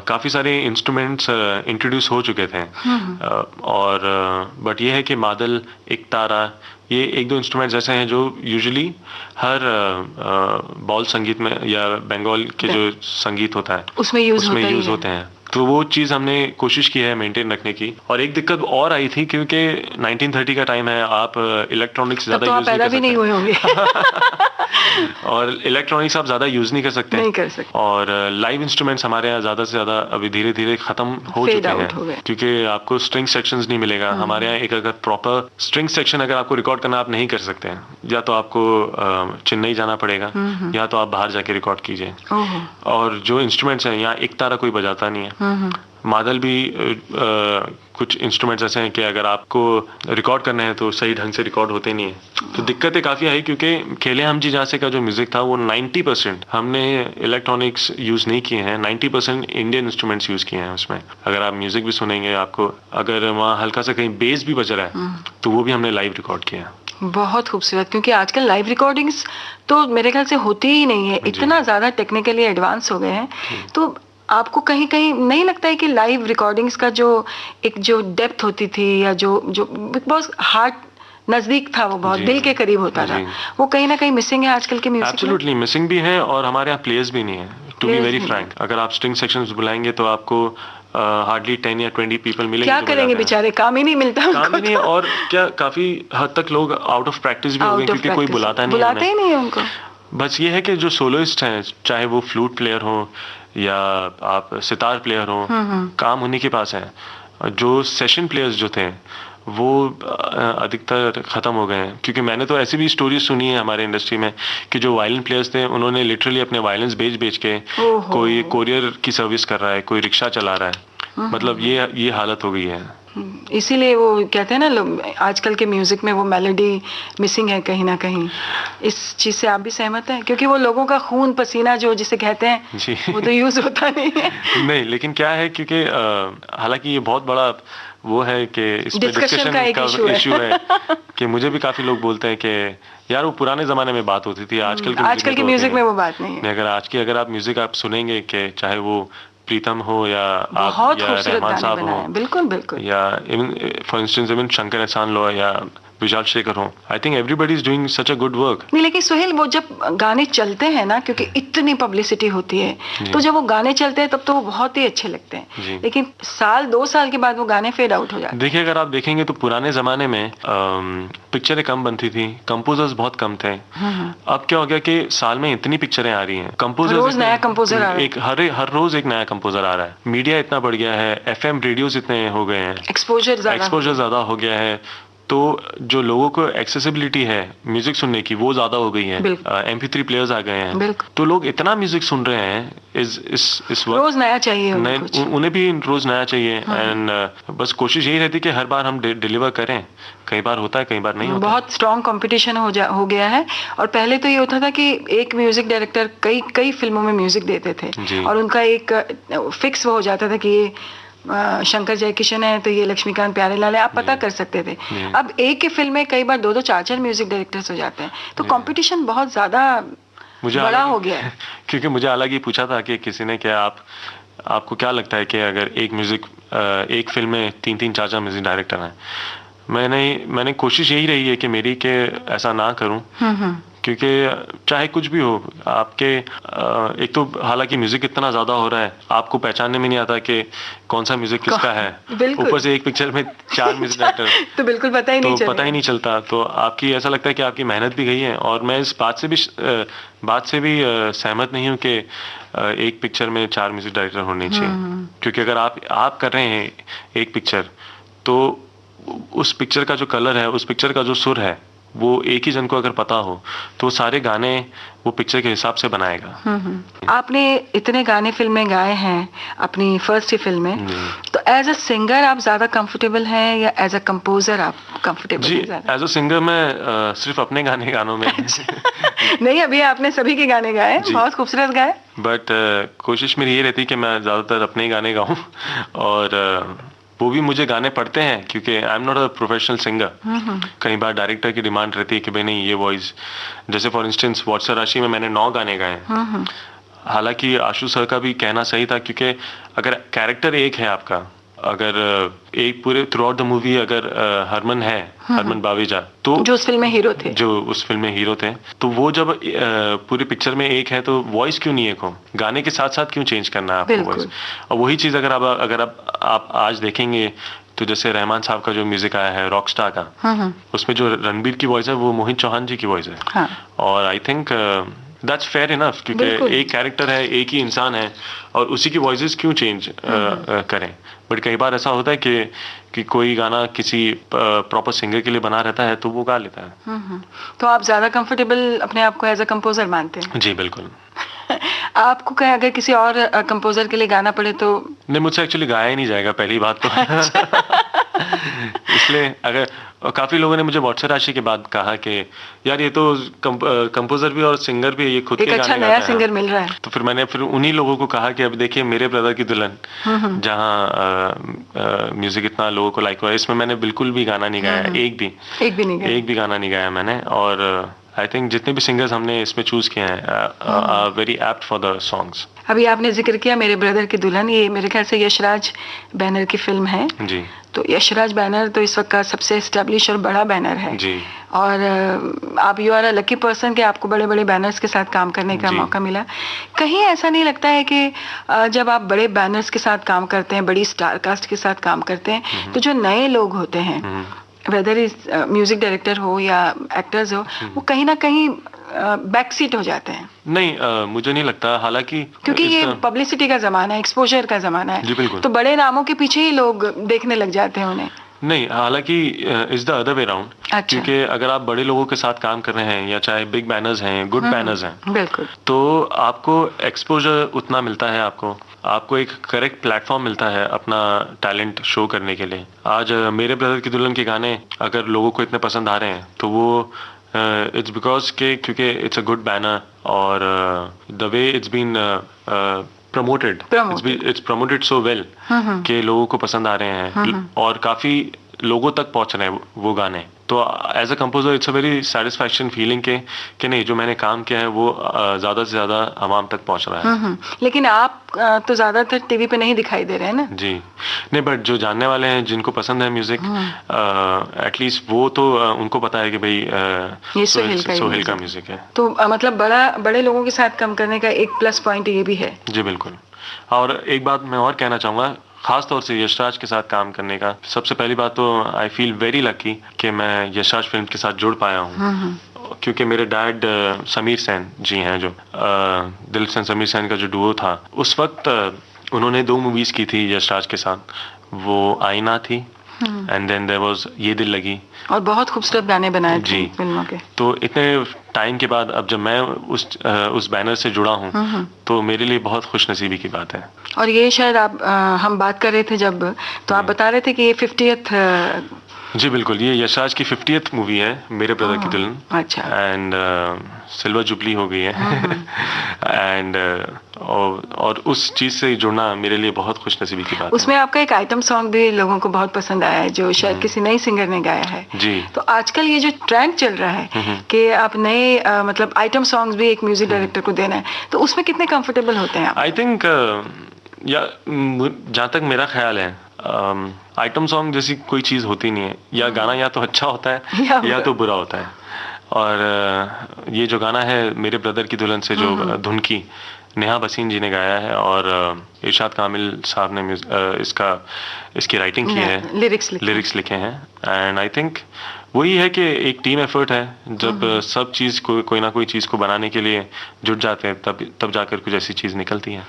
काफ़ी सारे इंस्ट्रूमेंट्स इंट्रोड्यूस हो चुके थे। और बट ये है कि मादल, एक तारा, ये एक दो इंस्ट्रूमेंट्स ऐसे हैं जो यूजुअली हर बॉल संगीत में या बंगाल के जो संगीत होता है उसमें यूज होते हैं। तो वो चीज़ हमने कोशिश की है मेंटेन रखने की। और एक दिक्कत और आई थी क्योंकि 1930 का टाइम है, आप इलेक्ट्रॉनिक्स ज़्यादा यूज़ पैदा भी नहीं हुए होंगे। और इलेक्ट्रॉनिक्स आप ज़्यादा यूज़ नहीं कर सकते। और लाइव इंस्ट्रूमेंट्स हमारे यहाँ ज़्यादा से ज़्यादा अभी धीरे धीरे ख़त्म हो चुके हैं क्योंकि आपको स्ट्रिंग सेक्शंस नहीं मिलेगा। हमारे यहाँ एक अगर प्रॉपर स्ट्रिंग सेक्शन अगर आपको रिकॉर्ड करना आप नहीं कर सकते हैं, या तो आपको चेन्नई जाना पड़ेगा या तो आप बाहर जाके रिकॉर्ड कीजिए। और जो इंस्ट्रूमेंट्स हैं यहाँ एक तारा कोई बजाता नहीं है। मादल भी कुछ इंस्ट्रूमेंट्स ऐसे हैं कि अगर आपको रिकॉर्ड करना है तो सही ढंग से रिकॉर्ड होते नहीं है। तो दिक्कतें काफ़ी आई क्योंकि खेले हम जी जासे का जो म्यूजिक था वो 90% हमने इलेक्ट्रॉनिक्स यूज़ नहीं किए हैं, 90% इंडियन इंस्ट्रूमेंट्स यूज़ किए हैं उसमें। अगर आप म्यूजिक भी सुनेंगे, आपको अगर वहाँ हल्का सा कहीं बेस भी बज रहा है तो वो भी हमने लाइव रिकॉर्ड किया है। बहुत खूबसूरत, क्योंकि आजकल लाइव रिकॉर्डिंग्स तो मेरे ख्याल से होती ही नहीं है, इतना ज़्यादा टेक्निकली एडवांस हो गए हैं। तो आपको कहीं कहीं नहीं लगता है कि लाइव रिकॉर्डिंग्स का जो डेप्थ होती थी या जो बहुत हार्ट नजदीक था, वो बहुत दिल के करीब होता था, वो कहीं ना कहीं मिसिंग है आजकल के म्यूजिक में? एब्सोल्युटली मिसिंग भी है और हमारे यहाँ प्लेयर्स भी नहीं है, टू बी वेरी फ्रैंक। अगर आप स्ट्रिंग सेक्शंस बुलाएंगे तो आपको हार्डली 10 या 20 पीपल मिलेंगे। क्या करेंगे बेचारे, काम ही नहीं मिलता, काम ही नहीं। और क्या काफी हद तक लोग आउट ऑफ प्रैक्टिस भी हो गए क्योंकि कोई बुलाता ही नहीं है उनको। बस ये है कि जो सोलोइस्ट हैं, चाहे वो फ्लूट प्लेयर हो या आप सितार प्लेयर हो, काम उन्हीं के पास है। जो सेशन प्लेयर्स जो थे वो अधिकतर ख़त्म हो गए हैं, क्योंकि मैंने तो ऐसी भी स्टोरीज सुनी है हमारे इंडस्ट्री में कि जो वायलिन प्लेयर्स थे उन्होंने लिटरली अपने वायलिन्स बेच के कोई कोरियर की सर्विस कर रहा है, कोई रिक्शा चला रहा है। मतलब ये हालत हो गई है। इसीलिए वो कहते हैं ना लोग, आजकल के म्यूजिक में वो मेलोडी मिसिंग है कहीं ना कहीं। इस चीज से आप भी सहमत हैं? क्योंकि वो लोगों का खून पसीना जो जिसे कहते हैं जी। वो तो यूज होता नहीं है। नहीं, लेकिन क्या है, क्योंकि हालांकि ये बहुत बड़ा वो है कि इस पे डिस्कशन का एक इशू है कि मुझे भी काफी लोग बोलते हैं कि यार वो पुराने जमाने में बात होती थी, आजकल के म्यूजिक में वो बात नहीं है। अगर आप म्यूजिक आप सुनेंगे कि चाहे वो प्रीतम हो या आप बहुत या खूबसूरत रहमान गाने साहब बनाए हो, हैं, बिल्कुल बिल्कुल। या even for instance even Shankar एहसान लो या विशाल शेखर हो, I think everybody is doing such a good work. नहीं, लेकिन सुहेल वो जब गाने चलते हैं ना, क्योंकि इतनी पब्लिसिटी होती है, तो जब वो गाने चलते हैं तब तो वो बहुत ही अच्छे लगते जी। हैं, लेकिन साल 2 साल के बाद वो गाने फेड आउट हो जाते हैं। देखिए, अगर आप देखेंगे तो पुराने जमाने में पिक्चरें कम बनती थी, कंपोजर्स बहुत कम थे। अब क्या हो गया कि साल में इतनी पिक्चरें आ रही हैं, कंपोजर्स रोज नया कंपोजर आ रहा है। एक हर रोज एक नया कंपोजर आ रहा है। मीडिया इतना बढ़ गया है, एफएम रेडियोस इतने हो गए हैं, एक्सपोजर ज्यादा हो गया है, तो जो लोगों को एक्सेसिबिलिटी है म्यूजिक सुनने की वो ज्यादा हो गई है। MP3 प्लेयर्स आ गए हैं, तो लोग इतना म्यूजिक सुन रहे हैं इस वक्त, रोज नया चाहिए उन्हें भी रोज नया चाहिए। एंड बस कोशिश यही रहती है कि हर बार हम डिलीवर करें। कई बार होता है, कई बार नहीं होता। बहुत स्ट्रॉन्ग कंपटीशन हो गया है। और पहले तो ये होता था कि एक म्यूजिक डायरेक्टर कई फिल्मों में म्यूजिक देते थे और उनका एक फिक्स हो जाता था कि ये शंकर जयकिशन है तो ये लक्ष्मीकांत प्यारेलाल है, आप पता कर सकते थे। अब एक ही फिल्म में कई बार 2-2 4-4 म्यूजिक डायरेक्टर्स हो जाते हैं, तो कंपटीशन बहुत ज्यादा बड़ा हो गया है। क्योंकि मुझे अलग ही पूछा था कि किसी ने, क्या आपको क्या लगता है कि अगर एक फिल्म में 3-3 4-4 म्यूजिक डायरेक्टर हैं, मैंने कोशिश यही रही है कि मेरी के ऐसा ना करूं, क्योंकि चाहे कुछ भी हो आपके एक तो हालांकि म्यूजिक इतना ज्यादा हो रहा है, आपको पहचानने में नहीं आता कि कौन सा म्यूजिक किसका है। ऊपर से एक पिक्चर में 4 म्यूजिक डायरेक्टर तो बिल्कुल पता ही नहीं चलता। तो आपकी ऐसा लगता है कि आपकी मेहनत भी गई है। और मैं इस बात से भी सहमत नहीं हूँ कि एक पिक्चर में 4 म्यूजिक डायरेक्टर होने चाहिए, क्योंकि अगर आप कर रहे हैं एक पिक्चर, तो उस पिक्चर का जो कलर है, उस पिक्चर का जो सुर है, वो एक ही जन को अगर पता हो तो सारे गाने वो पिक्चर के हिसाब से बनाएगा। आपने इतने गाने फिल्में गाए हैं अपनी फर्स्ट ही फिल्म में, तो एज अ सिंगर आप ज्यादा कंफर्टेबल हैं या एज अ कंपोजर आप कंफर्टेबल हैं ज्यादा? एज अ सिंगर मैं सिर्फ अपने गानों में नहीं, अभी आपने सभी के गाने गाए, बहुत खूबसूरत गाए, बट कोशिश मेरी ये रहती है कि मैं ज्यादातर अपने ही गाने गाऊं। और वो भी मुझे गाने पड़ते हैं, क्योंकि I am not a professional singer. कई बार डायरेक्टर की डिमांड रहती है कि भाई नहीं, ये वॉइस, जैसे फॉर इंस्टेंस वाट्सर राशि में मैंने 9 गाने गाए। हालांकि आशु सर का भी कहना सही था, क्योंकि अगर कैरेक्टर एक है आपका, अगर एक पूरे थ्रू आउट द मूवी अगर हरमन बावेजा, तो जो उस फिल्म में हीरो थे, तो वो जब पूरी पिक्चर में एक है, तो वॉइस क्यों नहीं एक हो? गाने के साथ साथ क्यों चेंज करना है आपको वॉइस? और वही चीज अगर आप आज देखेंगे, तो जैसे रहमान साहब का जो म्यूजिक आया है रॉकस्टार का, उसमें जो रणबीर की वॉइस है वो मोहित चौहान जी की वॉइस है। और I think that's fair enough, क्योंकि एक कैरेक्टर है, एक ही इंसान है, और उसी की वॉइसेस क्यों चेंज करें? बट कई बार ऐसा होता है कि कोई गाना किसी प्रॉपर सिंगर के लिए बना रहता है, तो वो गा लेता है। तो आप ज्यादा कंफर्टेबल अपने आप को एज अ कंपोजर मानते हैं? जी बिल्कुल। आपको क्या, अगर किसी और कंपोजर के लिए गाना पड़े तो? नहीं, मुझसे एक्चुअली गाया ही नहीं जाएगा, पहली बात तो। इसलिए अगर काफी लोगों ने मुझे वाट्सर राशि के बाद कहा कि यार ये तो कंपोजर भी और सिंगर भी, ये खुद के गाने गाता है, एक अच्छा नया सिंगर मिल रहा है। तो फिर मैंने उन्हीं लोगों को कहा कि अब देखिए मेरे ब्रदर की दुल्हन, जहाँ म्यूजिक इतना लोगों को लाइक हुआ, इसमें मैंने बिल्कुल भी गाना नहीं गाया, एक भी गाना नहीं गाया मैंने। और आई थिंक जितने भी सिंगर्स हमने इसमें चूज किए हैं very apt for the songs. अभी आपने जिक्र किया मेरे ब्रदर की दुल्हन, ये मेरे ख्याल से यशराज बैनर की फिल्म है जी। तो यशराज बैनर तो इस वक्त का सबसे एस्टेब्लिश और बड़ा बैनर है जी। और आप you are a lucky person कि आपको बड़े बड़े बैनर्स के साथ काम करने का मौका मिला। कहीं ऐसा नहीं लगता है कि जब आप बड़े बैनर्स के साथ काम करते हैं, बड़ी स्टार कास्ट के साथ काम करते हैं, तो जो नए लोग होते हैं, वेदर इज म्यूजिक डायरेक्टर हो या एक्टर्स हो, वो कहीं ना कहीं बैक सीट हो जाते हैं? नहीं, मुझे नहीं लगता, हालांकि क्योंकि ये पब्लिसिटी का जमाना है, एक्सपोजर का जमाना है, तो बड़े नामों के पीछे ही लोग देखने लग जाते हैं उन्हें। नहीं, हालांकि is the other way round, अच्छा। क्योंकि अगर आप बड़े लोगों के साथ काम कर रहे हैं या चाहे बिग बैनर्स हैं, गुड बैनर्स हैं, बिल्कुल। तो आपको एक्सपोजर उतना मिलता है, आपको एक करेक्ट प्लेटफॉर्म मिलता है अपना टैलेंट शो करने के लिए। आज मेरे ब्रदर की दुल्हन के गाने अगर लोगों को इतने पसंद आ रहे हैं तो वो इट्स बिकॉज के क्योंकि इट्स अ गुड बैनर और the way it's been promoted, it's promoted so well कि लोगों को पसंद आ रहे हैं और काफी लोगों तक पहुंच रहे हैं वो गाने। तो as a composer it's a very satisfaction feeling कि नहीं, जो मैंने काम किया है वो ज्यादा से ज्यादा आवाम तक पहुंच रहा है। लेकिन आप तो ज्यादातर टीवी पे नहीं दिखाई दे रहे हैं ना? जी नहीं, बट जो जानने वाले हैं, जिनको पसंद है म्यूजिक, एटलीस्ट वो तो उनको पता है कि भाई ये सोहेल का म्यूजिक है। तो मतलब बड़े लोगों के साथ काम करने का एक प्लस पॉइंट ये भी है। जी बिल्कुल। और एक बात मैं और कहना चाहूँगा, खास तौर से यशराज के साथ काम करने का, सबसे पहली बात तो आई फील वेरी लकी कि मैं यशराज फिल्म के साथ जुड़ पाया हूँ, क्योंकि मेरे डैड समीर सेन जी हैं, जो दिलीप सेन समीर सेन का जो डुओ था, उस वक्त उन्होंने 2 मूवीज की थी यशराज के साथ। वो आईना थी एंड देन देयर वाज ये दिल लगी, और बहुत खूबसूरत गाने बनाए थे फिल्मों के। तो इतने टाइम के बाद अब जब मैं उस बैनर से जुड़ा हूँ तो मेरे लिए बहुत खुशनसीबी की बात है। और ये शायद हम बात कर रहे थे जब, तो आप बता रहे थे कि ये 50th। जी बिल्कुल, ये यशराज की 50th मूवी है, मेरे ब्रदर की दुल्हन। अच्छा। एंड सिल्वर जुबली हो गई है एंड और उस चीज से जुड़ना मेरे लिए बहुत खुशनसीबी की बात उसमें आपका एक आइटम सॉन्ग भी लोगों को बहुत पसंद आया है, जो शायद किसी नई सिंगर ने गाया है। जी। तो आजकल ये जो ट्रेंड चल रहा है कि आप नए मतलब आइटम सॉन्ग्स भी एक म्यूजिक डायरेक्टर को देना है, तो उसमें कितने कंफर्टेबल होते हैं आप? आई थिंक या जहाँ तक मेरा ख्याल है, आइटम सॉन्ग जैसी कोई चीज होती नहीं है। या गाना या तो अच्छा होता है या तो बुरा होता है। और ये जो गाना है मेरे ब्रदर की दुल्हन से, जो धुन की नेहा बसीन जी ने गाया है और इरशाद कामिल साहब ने इसकी राइटिंग की है, लिरिक्स लिखे हैं। एंड आई थिंक वही है कि एक टीम एफर्ट है। जब सब चीज कोई ना कोई चीज को बनाने के लिए जुट जाते हैं, तब जाकर कुछ ऐसी चीज निकलती है।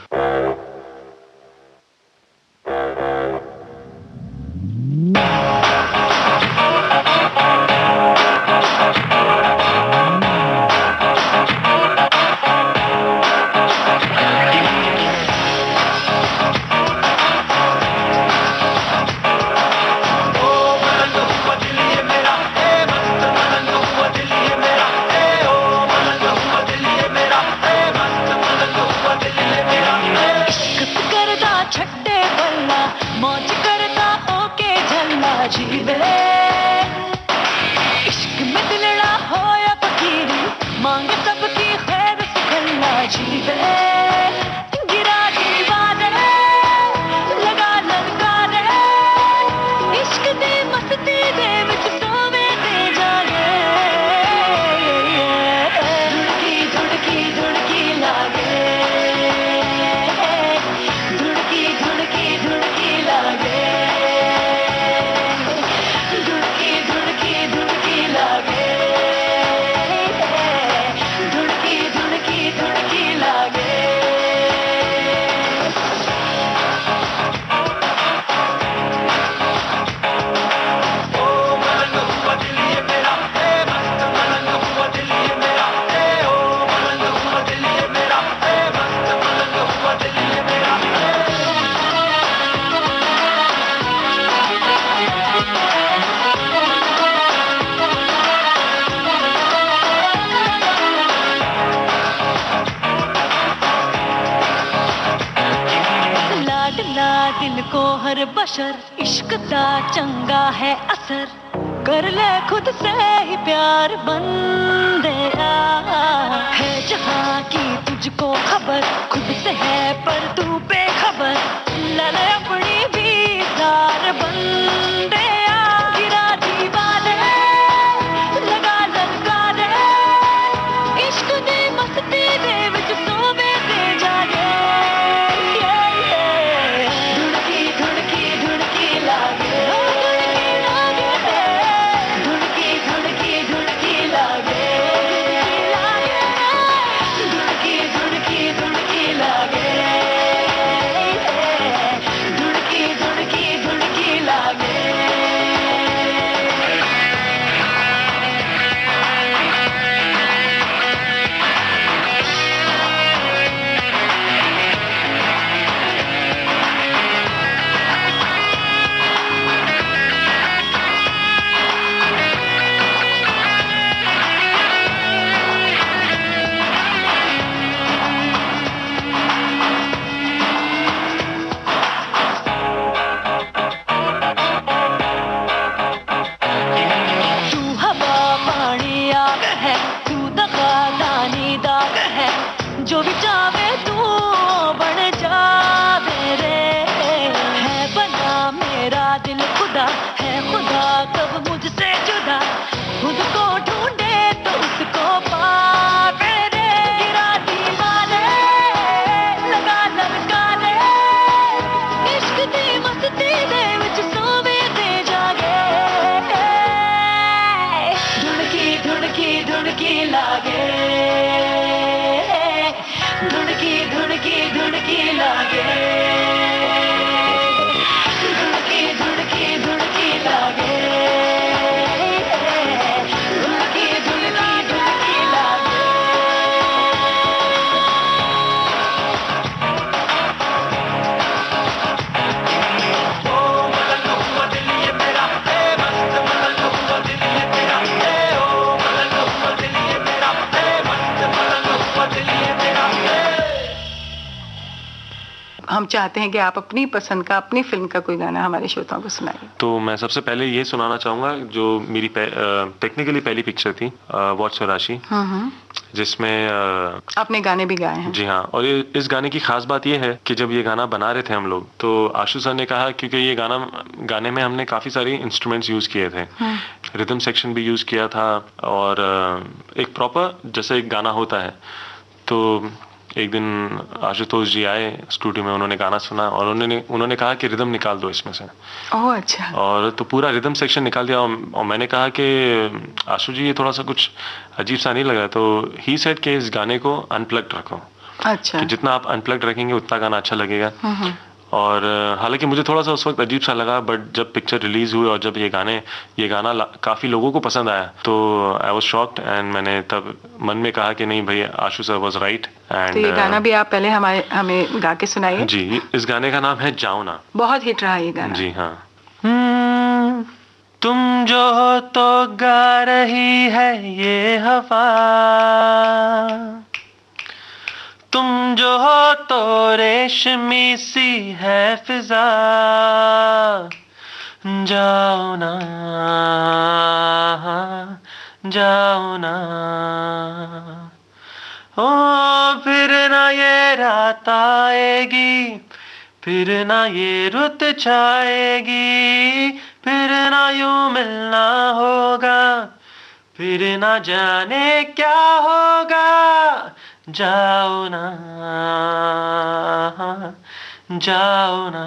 बशर इश्क दा चंगा है असर, कर ले खुद से ही प्यार बंदे है जहाँ की तुझको खबर, खुद से है पर तू बेखबर, ले ले अपनी भी तार बंदे गिरा दीवाने लगा ललकारे, इश्क दी मस्ती दे विच सोवे ते जागे, जो भी चाहे तू बन जावे रे। है बना मेरा दिल खुदा, है खुदा कब मुझसे जुदा, खुद को ढूंढे तो उसको पावे रे। गिरा दीवाने लगा ललकारे, इश्क दी मस्ती दे विच सोवे ते जागे। धुड़की धुड़की धुड़की लागे, धुड़की धुड़की धुड़की लागे, धुड़की धुड़की धुड़की लागे, धुड़की धुड़की धुड़की लागे। हम चाहते हैं कि आप अपनी पसंद का, अपनी फिल्म का कोई गाना हमारे श्रोताओं को सुनाइए। तो मैं सबसे पहले ये सुनाना चाहूँगा जो मेरी टेक्निकली पहली पिक्चर थी, वॉट स्वराशी, जिसमें आपने गाने भी गाए हैं। जी हाँ। और इस गाने की खास बात ये है कि जब ये गाना बना रहे थे हम लोग, तो आशु सर ने कहा, क्योंकि ये गाने में हमने काफ़ी सारी इंस्ट्रूमेंट्स यूज़ किए थे, रिदम सेक्शन भी यूज़ किया था, और एक प्रॉपर जैसे एक गाना होता है। तो एक दिन आशुतोष जी आए स्टूडियो में, उन्होंने गाना सुना और उन्होंने कहा कि रिदम निकाल दो इसमें से। ओह अच्छा। और तो पूरा रिदम सेक्शन निकाल दिया, और मैंने कहा कि आशु जी ये थोड़ा सा कुछ अजीब सा नहीं लगा, तो ही सेड कि इस गाने को अनप्लग्ड रखो। अच्छा। कि जितना आप अनप्लग्ड रखेंगे उतना गाना अच्छा लगेगा। और हालांकि मुझे थोड़ा सा उस वक्त अजीब सा लगा, बट जब पिक्चर रिलीज हुई और जब ये गाना काफ़ी लोगों को पसंद आया, तो आई वाज शॉक्ड, एंड मैंने तब मन में कहा कि नहीं भैया, आशु सर वाज राइट। एंड तो ये गाना भी आप पहले हमें गा के सुनाइए। जी, इस गाने का नाम है जाओ ना। बहुत हिट रहा ये गाना। जी हाँ। तुम जो हो तो गा रही है ये हवा, तुम जो हो तो रेशमी सी है फिजा, जाओ ना, जाओ ना। ओ फिर ना ये रात आएगी, फिर ना ये रुत छाएगी, फिर ना यूं मिलना होगा, फिर ना जाने क्या होगा, जाओ ना, जाओ ना।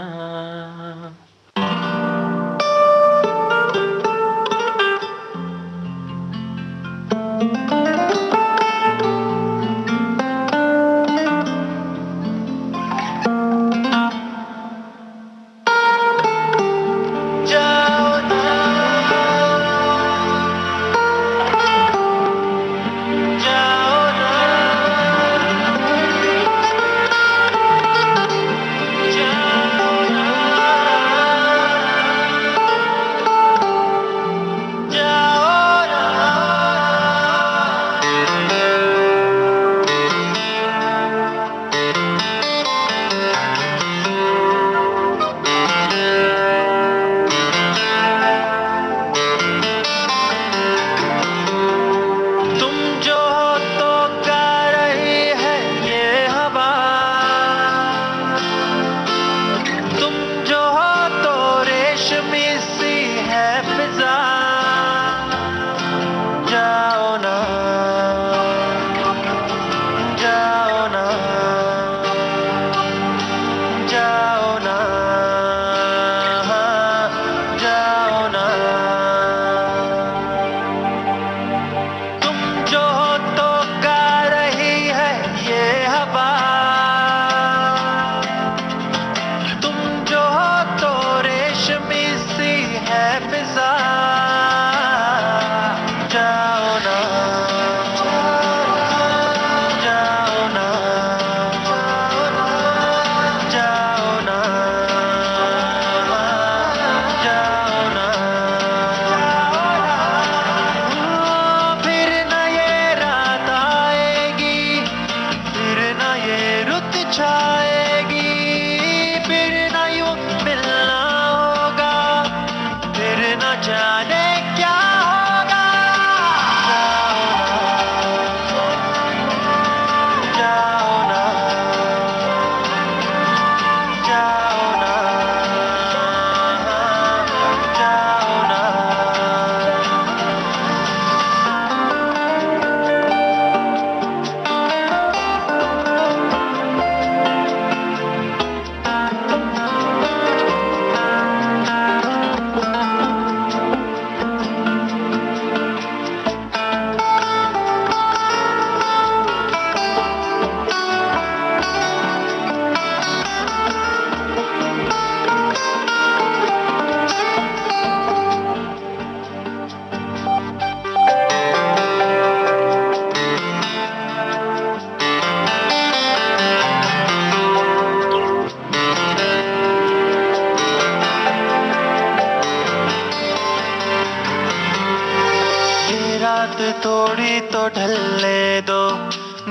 तो ढलने दो,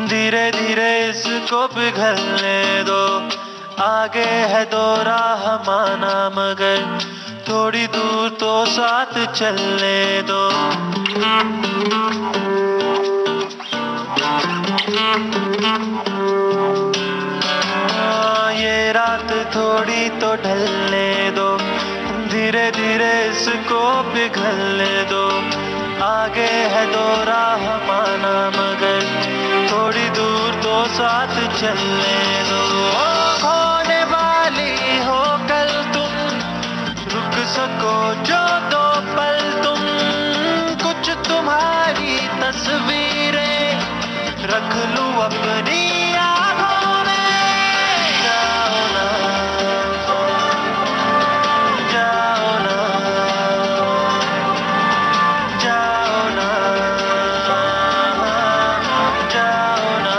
धीरे धीरे इसको पिघलने दो। आगे है दो राह माना मगर थोड़ी दूर तो साथ चलने दो। ये रात थोड़ी तो ढलने दो, धीरे धीरे इसको पिघलने दो। आगे है दो राह माना मगर थोड़ी दूर तो साथ चलने दो। होने वाली हो कल तुम, रुक सको जो दो पल तुम। कुछ तुम्हारी तस्वीरें रख लूं अपनी आँखों में। जाओ ना, जाओ ना, जाओ ना, जाओ ना।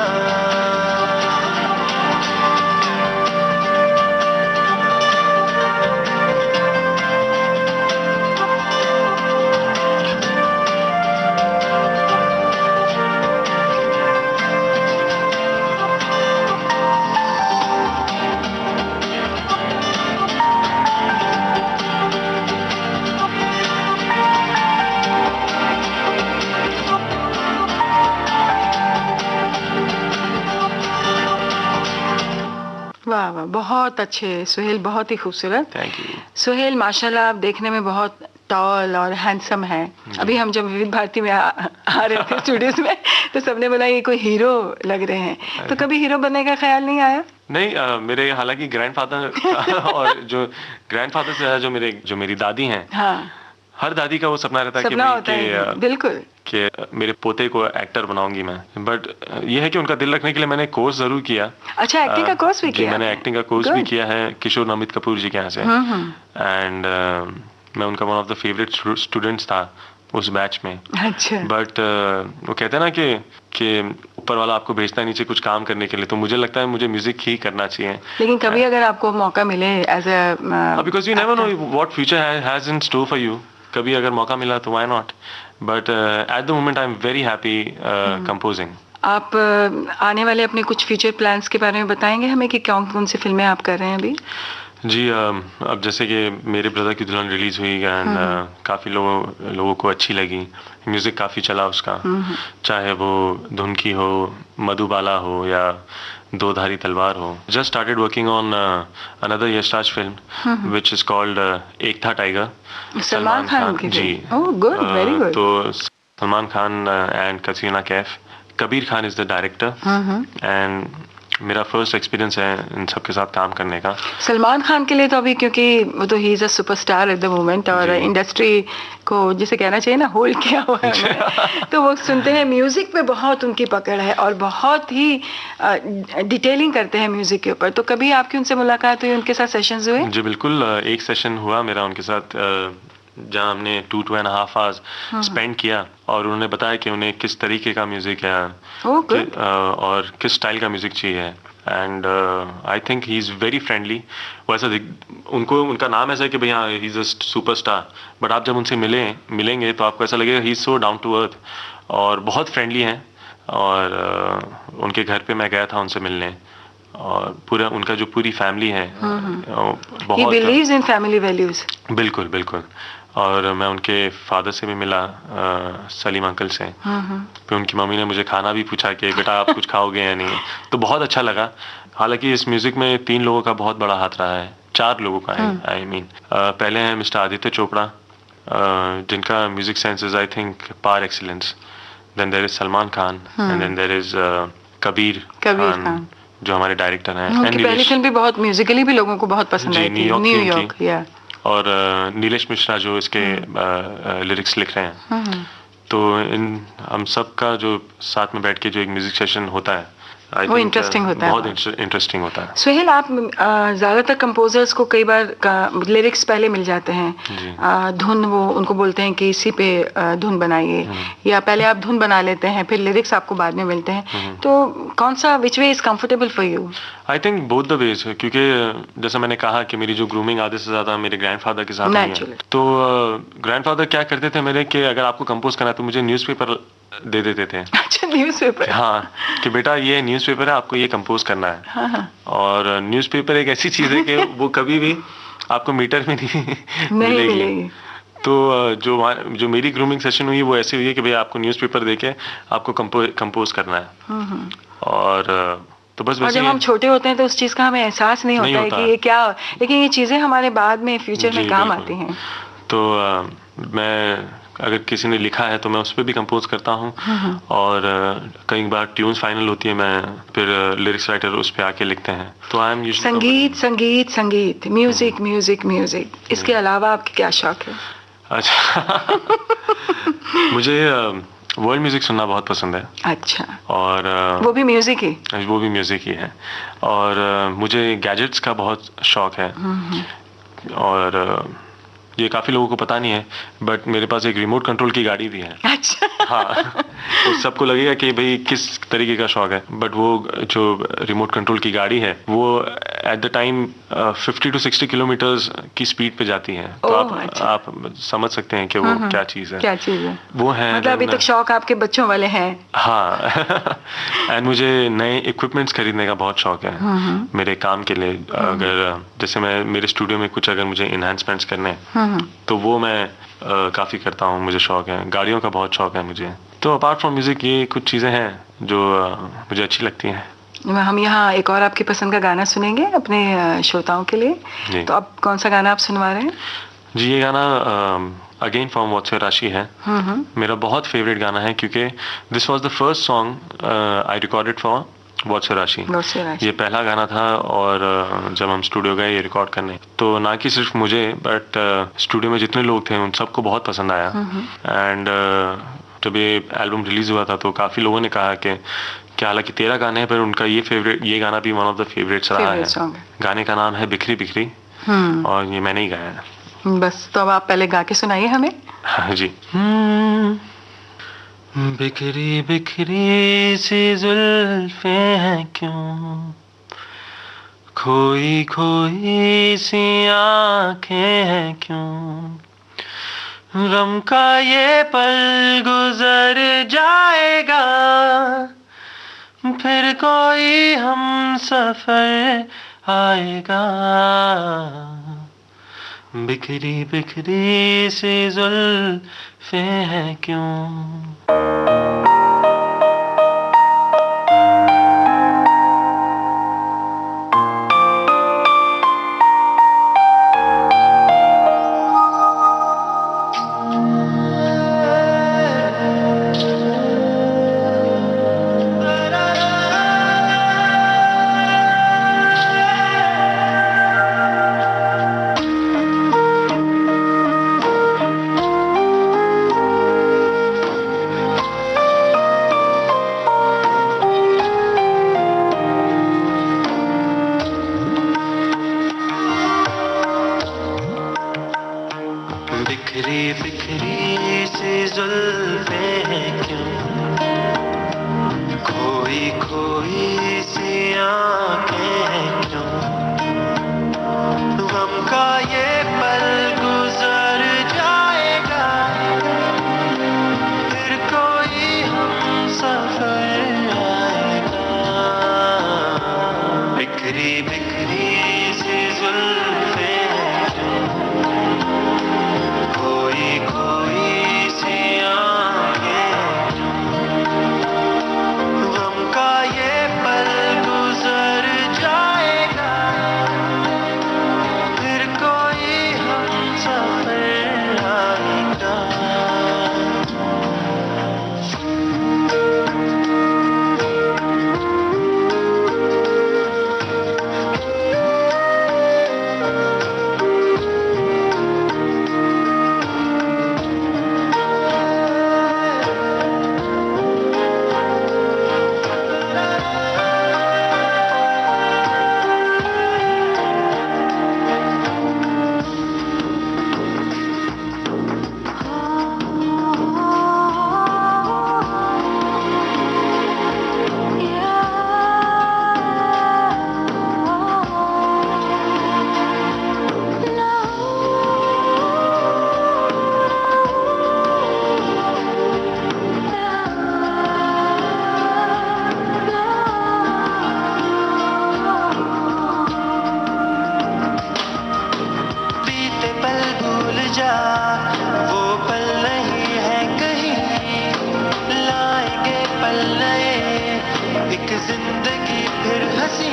वाह वाह, बहुत अच्छे सुहेल, बहुत ही खूबसूरत। Thank you. सुहेल माशाल्लाह आप देखने में बहुत टॉल और हैंडसम है। अभी हम जब विविध भारती में आ रहे थे स्टूडियोज में तो सबने बोला ये कोई हीरो लग रहे हैं, तो कभी हीरो बनने का ख्याल नहीं आया? नहीं, मेरे हालांकि ग्रैंडफादर और जो ग्रैंडफादर से जो मेरी दादी हैं, हाँ, हर दादी का वो सपना रहता है सपना होता है, बिल्कुल, कि मेरे पोते को एक्टर बनाऊंगी मैं। बट ये है कि उनका दिल रखने के लिए मैंने कोर्स जरूर किया। अच्छा, एक्टिंग का कोर्स भी जी, किया? मैंने एक्टिंग का कोर्स भी किया है किशोर नमित कपूर जी के यहाँ से। एंड मैं उनका one of the favourite students था उस बैच में। अच्छा। बट वो कहते हैं ना कि ऊपर वाला आपको भेजता है नीचे कुछ काम करने के लिए, तो मुझे लगता है मुझे म्यूजिक ही करना चाहिए। लेकिन कभी अगर आपको मौका मिले as a, because you never know what future has in store for you. कभी अगर मौका मिला तो why not, but at the moment I am very happy composing. आप आने वाले अपने कुछ फ्यूचर प्लान्स के बारे में बताएंगे हमें कि कौन कौन सी फिल्में आप कर रहे हैं अभी? जी, अब जैसे कि मेरे ब्रदर की दुल्हन रिलीज हुई एंड काफ़ी लोगों को अच्छी लगी, म्यूज़िक काफ़ी चला उसका, चाहे वो धुन की हो, मधुबाला हो या दो धारी तलवार हो। Just started working on another Yashraj film which is called Ek Tha Tiger. Salman Khan की? जी, ओह गुड, वेरी गुड। तो Salman Khan and Katrina Kaif, Kabir Khan is the director एंड मेरा फर्स्ट एक्सपीरियंस है इन सब के साथ काम करने का। सलमान खान के लिए तो अभी, क्योंकि वो तो he is a superstar eight the moment और इंडस्ट्री को जिसे कहना चाहिए ना होल्ड किया हुआ है उन्होंने। तो वो सुनते हैं म्यूजिक पे बहुत उनकी पकड़ है और बहुत ही डिटेलिंग करते हैं म्यूजिक के ऊपर। तो कभी आपकी उनसे मुलाकात हुई, उनके साथ सेशंस हुए? जी बिल्कुल, एक सेशन हुआ मेरा उनके साथ जहाँ हमने 2.5 आवर्स स्पेंड किया और उन्होंने बताया कि उन्हें किस तरीके का म्यूजिक है और किस स्टाइल का म्यूजिक चाहिए। And I think he is very friendly. वैसा उनका नाम ऐसा है कि भैया he is a superstar, but आप जब उनसे मिलेंगे तो आपको ऐसा लगेगा he is so down to earth और बहुत फ्रेंडली हैं। और उनके घर पे मैं गया था उनसे मिलने और पूरा उनका जो पूरी फैमिली है बहुत He believes in family values। बिल्कुल बिल्कुल। और मैं उनके फादर से भी मिला, सलीम अंकल से। फिर उनकी मम्मी ने मुझे खाना भी पूछा कि बेटा आप कुछ खाओगे या नहीं, तो बहुत अच्छा लगा। हालांकि इस म्यूजिक में 3 लोगों का बहुत बड़ा हाथ रहा है, 4 लोगों का है आई मीन। पहले हैं मिस्टर आदित्य चोपड़ा, जिनका music sense is I think par excellence. Then there is Salman Khan and then there is Kabir Khan जो हमारे डायरेक्टर हैं। उनकी पहली फिल्म भी बहुत म्यूजिकली भी लोगों को बहुत पसंद आई थी, न्यूयॉर्क। या और नीलेश मिश्रा जो इसके लिरिक्स लिख रहे हैं। तो हम सब का जो साथ में बैठ के जो एक म्यूजिक सेशन होता है वो इंटरेस्टिंग होता है, बहुत इंटरेस्टिंग होता है। सुहेल, आप ज़्यादातर कंपोजर्स को कई बार लिरिक्स पहले मिल जाते हैं, धुन वो उनको बोलते हैं कि इसी पे धुन बनाइए, या पहले आप धुन बना लेते हैं फिर लिरिक्स आपको बाद में मिलते हैं। तो कौन सा, which way is comfortable for you? I think both the ways, क्योंकि जैसा मैंने कहा कि मेरी जो ग्रूमिंग आदत से ज़्यादा मेरे ग्रैंडफादर के साथ है। तो ग्रैंडफादर क्या करते थे मेरे कि अगर आपको कंपोज करना है तो मुझे न्यूज़पेपर दे देते थे। अच्छा, न्यूज़पेपर। हाँ, कि बेटा ये न्यूज़पेपर है, आपको ये कंपोज करना है। हाँ। और न्यूज़पेपर एक ऐसी चीज़ है कि वो कभी भी आपको मीटर में नहीं नहीं मिलेगी। तो जो मेरी ग्रूमिंग सेशन हुई वो ऐसी हुई है कि भैया आपको न्यूज़पेपर देके आपको कंपोज करना है। और तो बस और जब हम छोटे होते हैं तो उस चीज़ का हमें एहसास नहीं होता है कि ये क्या, लेकिन ये चीज़ें हमारे बाद में फ्यूचर में काम आती हैं। तो मैं अगर किसी ने लिखा है तो मैं उस पर भी कंपोज करता हूँ। और कई बार ट्यून्स फाइनल होती है, मैं फिर लिरिक्स राइटर उस पर आके लिखते हैं। तो आई एम संगीत संगीत संगीत, म्यूजिक म्यूजिक म्यूजिक, इसके अलावा आपके क्या शौक है? अच्छा मुझे वर्ल्ड म्यूजिक सुनना बहुत पसंद है। अच्छा। और वो भी म्यूजिक ही? वो भी म्यूजिक ही है। और मुझे गैजेट्स का बहुत शौक है। और ये काफ़ी लोगों को पता नहीं है, बट मेरे पास एक रिमोट कंट्रोल की गाड़ी भी है। अच्छा। हाँ, तो सबको लगेगा कि भाई किस तरीके का शौक है, बट वो जो रिमोट कंट्रोल की गाड़ी है वो at the time 50 to 60 kilometres की स्पीड पे जाती है। तो आप समझ सकते हैं कि वो क्या चीज़ है। क्या चीज़ है वो है, मतलब अभी तक शौक आपके बच्चों वाले हैं। हाँ एंड मुझे नए इक्विपमेंट्स खरीदने का बहुत शौक है मेरे काम के लिए। अगर जैसे मैं मेरे स्टूडियो में कुछ अगर मुझे इन्हांसमेंट्स करने तो वो मैं काफ़ी करता हूँ, मुझे शौक है। गाड़ियों का बहुत शौक है मुझे। तो अपार्ट फ्रॉम म्यूज़िक ये कुछ चीज़ें हैं जो मुझे अच्छी लगती हैं। हम यहाँ एक और आपकी पसंद का गाना सुनेंगे अपने श्रोताओं के लिए। तो अब कौन सा गाना आप सुनवा रहे हैं? जी, ये गाना अगेन फ्रॉम व्हाट्स योर राशि है। मेरा बहुत फेवरेट गाना है क्योंकि this was the first song I recorded for what's your राशि। ये पहला गाना था। और जब हम स्टूडियो गए ये रिकॉर्ड करने, तो ना कि सिर्फ मुझे बट स्टूडियो में जितने लोग थे उन सबको बहुत पसंद आया। एंड जब ये एल्बम रिलीज हुआ था तो काफ़ी लोगों ने कहा कि हालांकि तेरा गाना है पर उनका ये गाना भी वन ऑफ द फेवरेट्स रहा है। गाने का नाम है बिखरी बिखरी और ये मैंने ही गाया है। बस तो अब आप पहले गा के सुनाइए हमें। हाँ जी। बिखरी बिखरी सी जुल्फें हैं क्यों, खोई खोई सी आंखें हैं क्यों, रम का ये पल गुजर जाएगा, फिर कोई हम सफर आएगा। बिखरी बिखरी सी जुल्फें हैं क्यों। बिखरी बिखरी सी जुल्फें हैं क्यों, खोई खोई सी आंखें हैं क्यों, गम का ये पल गुजर जाएगा, फिर कोई हम सफर आएगा। बिखरी बिखरी सी जुल्फें हैं क्यों, खोई खोई सी आंखें, गम का ये पल एक जिंदगी फिर हंसी,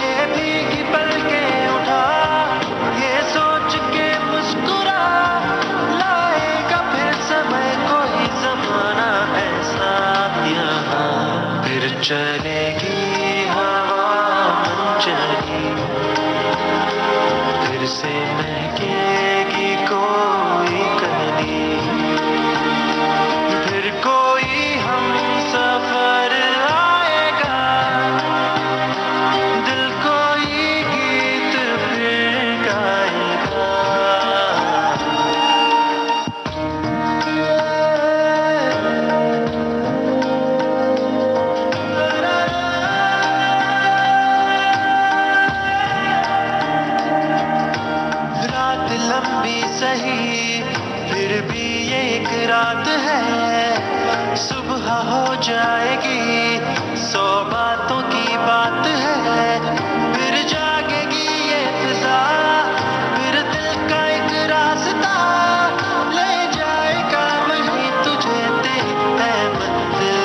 ये भीगी पलकें उठा, ये सोच के मुस्कुरा, लाएगा फिर समय कोई जमाना ऐसा यहाँ, फिर चलेगी हवा मन चली, फिर से महकेगी कोई कली, फिर कोई हम सफर आएगा, दिल कोई गीत फिर गाएगा। रात लंबी सही फिर भी ये एक रात है, सुबह हो जाएगी 100 बातों की बात है, फिर जागेगी ये फिजा, फिर दिल का एक रास्ता ले जाएगा वहीं तुझे तेरे मंजिल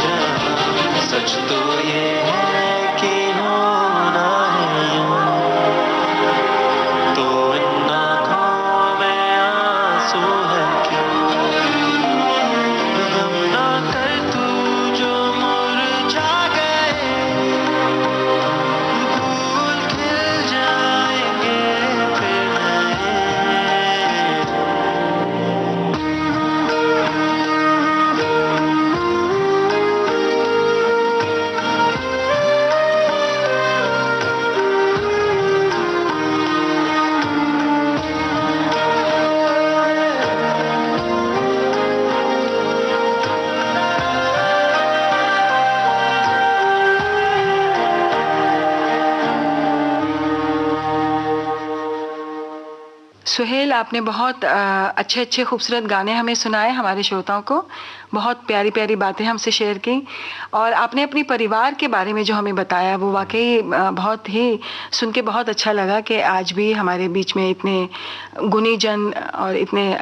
जहाँ। सच तो ये है कि होना है यूं, तो इन आँखों में आंसू है क्यों, गम ना कर तू जो मुरझा गए, फूल खिल जाएंगे फिर नए। सुहेल, आपने बहुत अच्छे अच्छे खूबसूरत गाने हमें सुनाए, हमारे श्रोताओं को बहुत प्यारी प्यारी बातें हमसे शेयर की, और आपने अपनी परिवार के बारे में जो हमें बताया वो वाकई बहुत ही सुन के बहुत अच्छा लगा कि आज भी हमारे बीच में इतने गुणी जन और इतने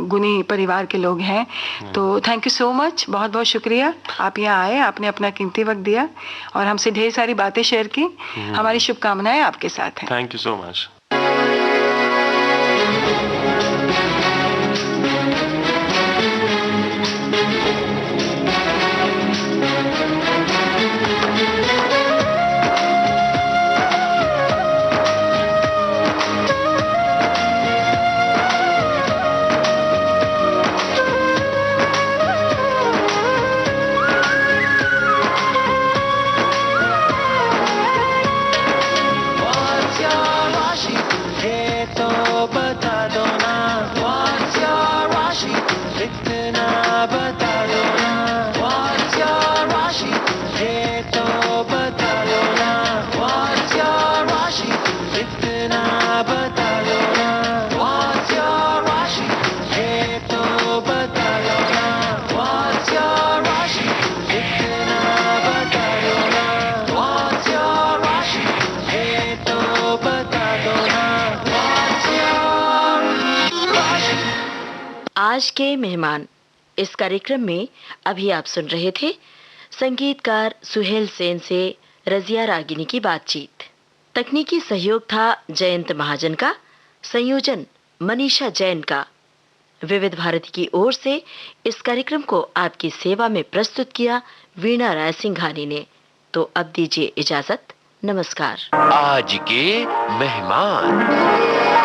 गुणी परिवार के लोग हैं। तो थैंक यू सो मच, बहुत बहुत शुक्रिया, आप यहाँ आए, आपने अपना कीमती वक्त दिया और हमसे ढेर सारी बातें शेयर की। हमारी शुभकामनाएं आपके साथ हैं। Thank you so much. आज के मेहमान इस कार्यक्रम में अभी आप सुन रहे थे संगीतकार सुहेल सेन से रजिया रागिनी की बातचीत। तकनीकी सहयोग था जयंत महाजन का, संयोजन मनीषा जैन का। विविध भारती की ओर से इस कार्यक्रम को आपकी सेवा में प्रस्तुत किया वीणा राय सिंघानी ने। तो अब दीजिए इजाजत, नमस्कार। आज के मेहमान।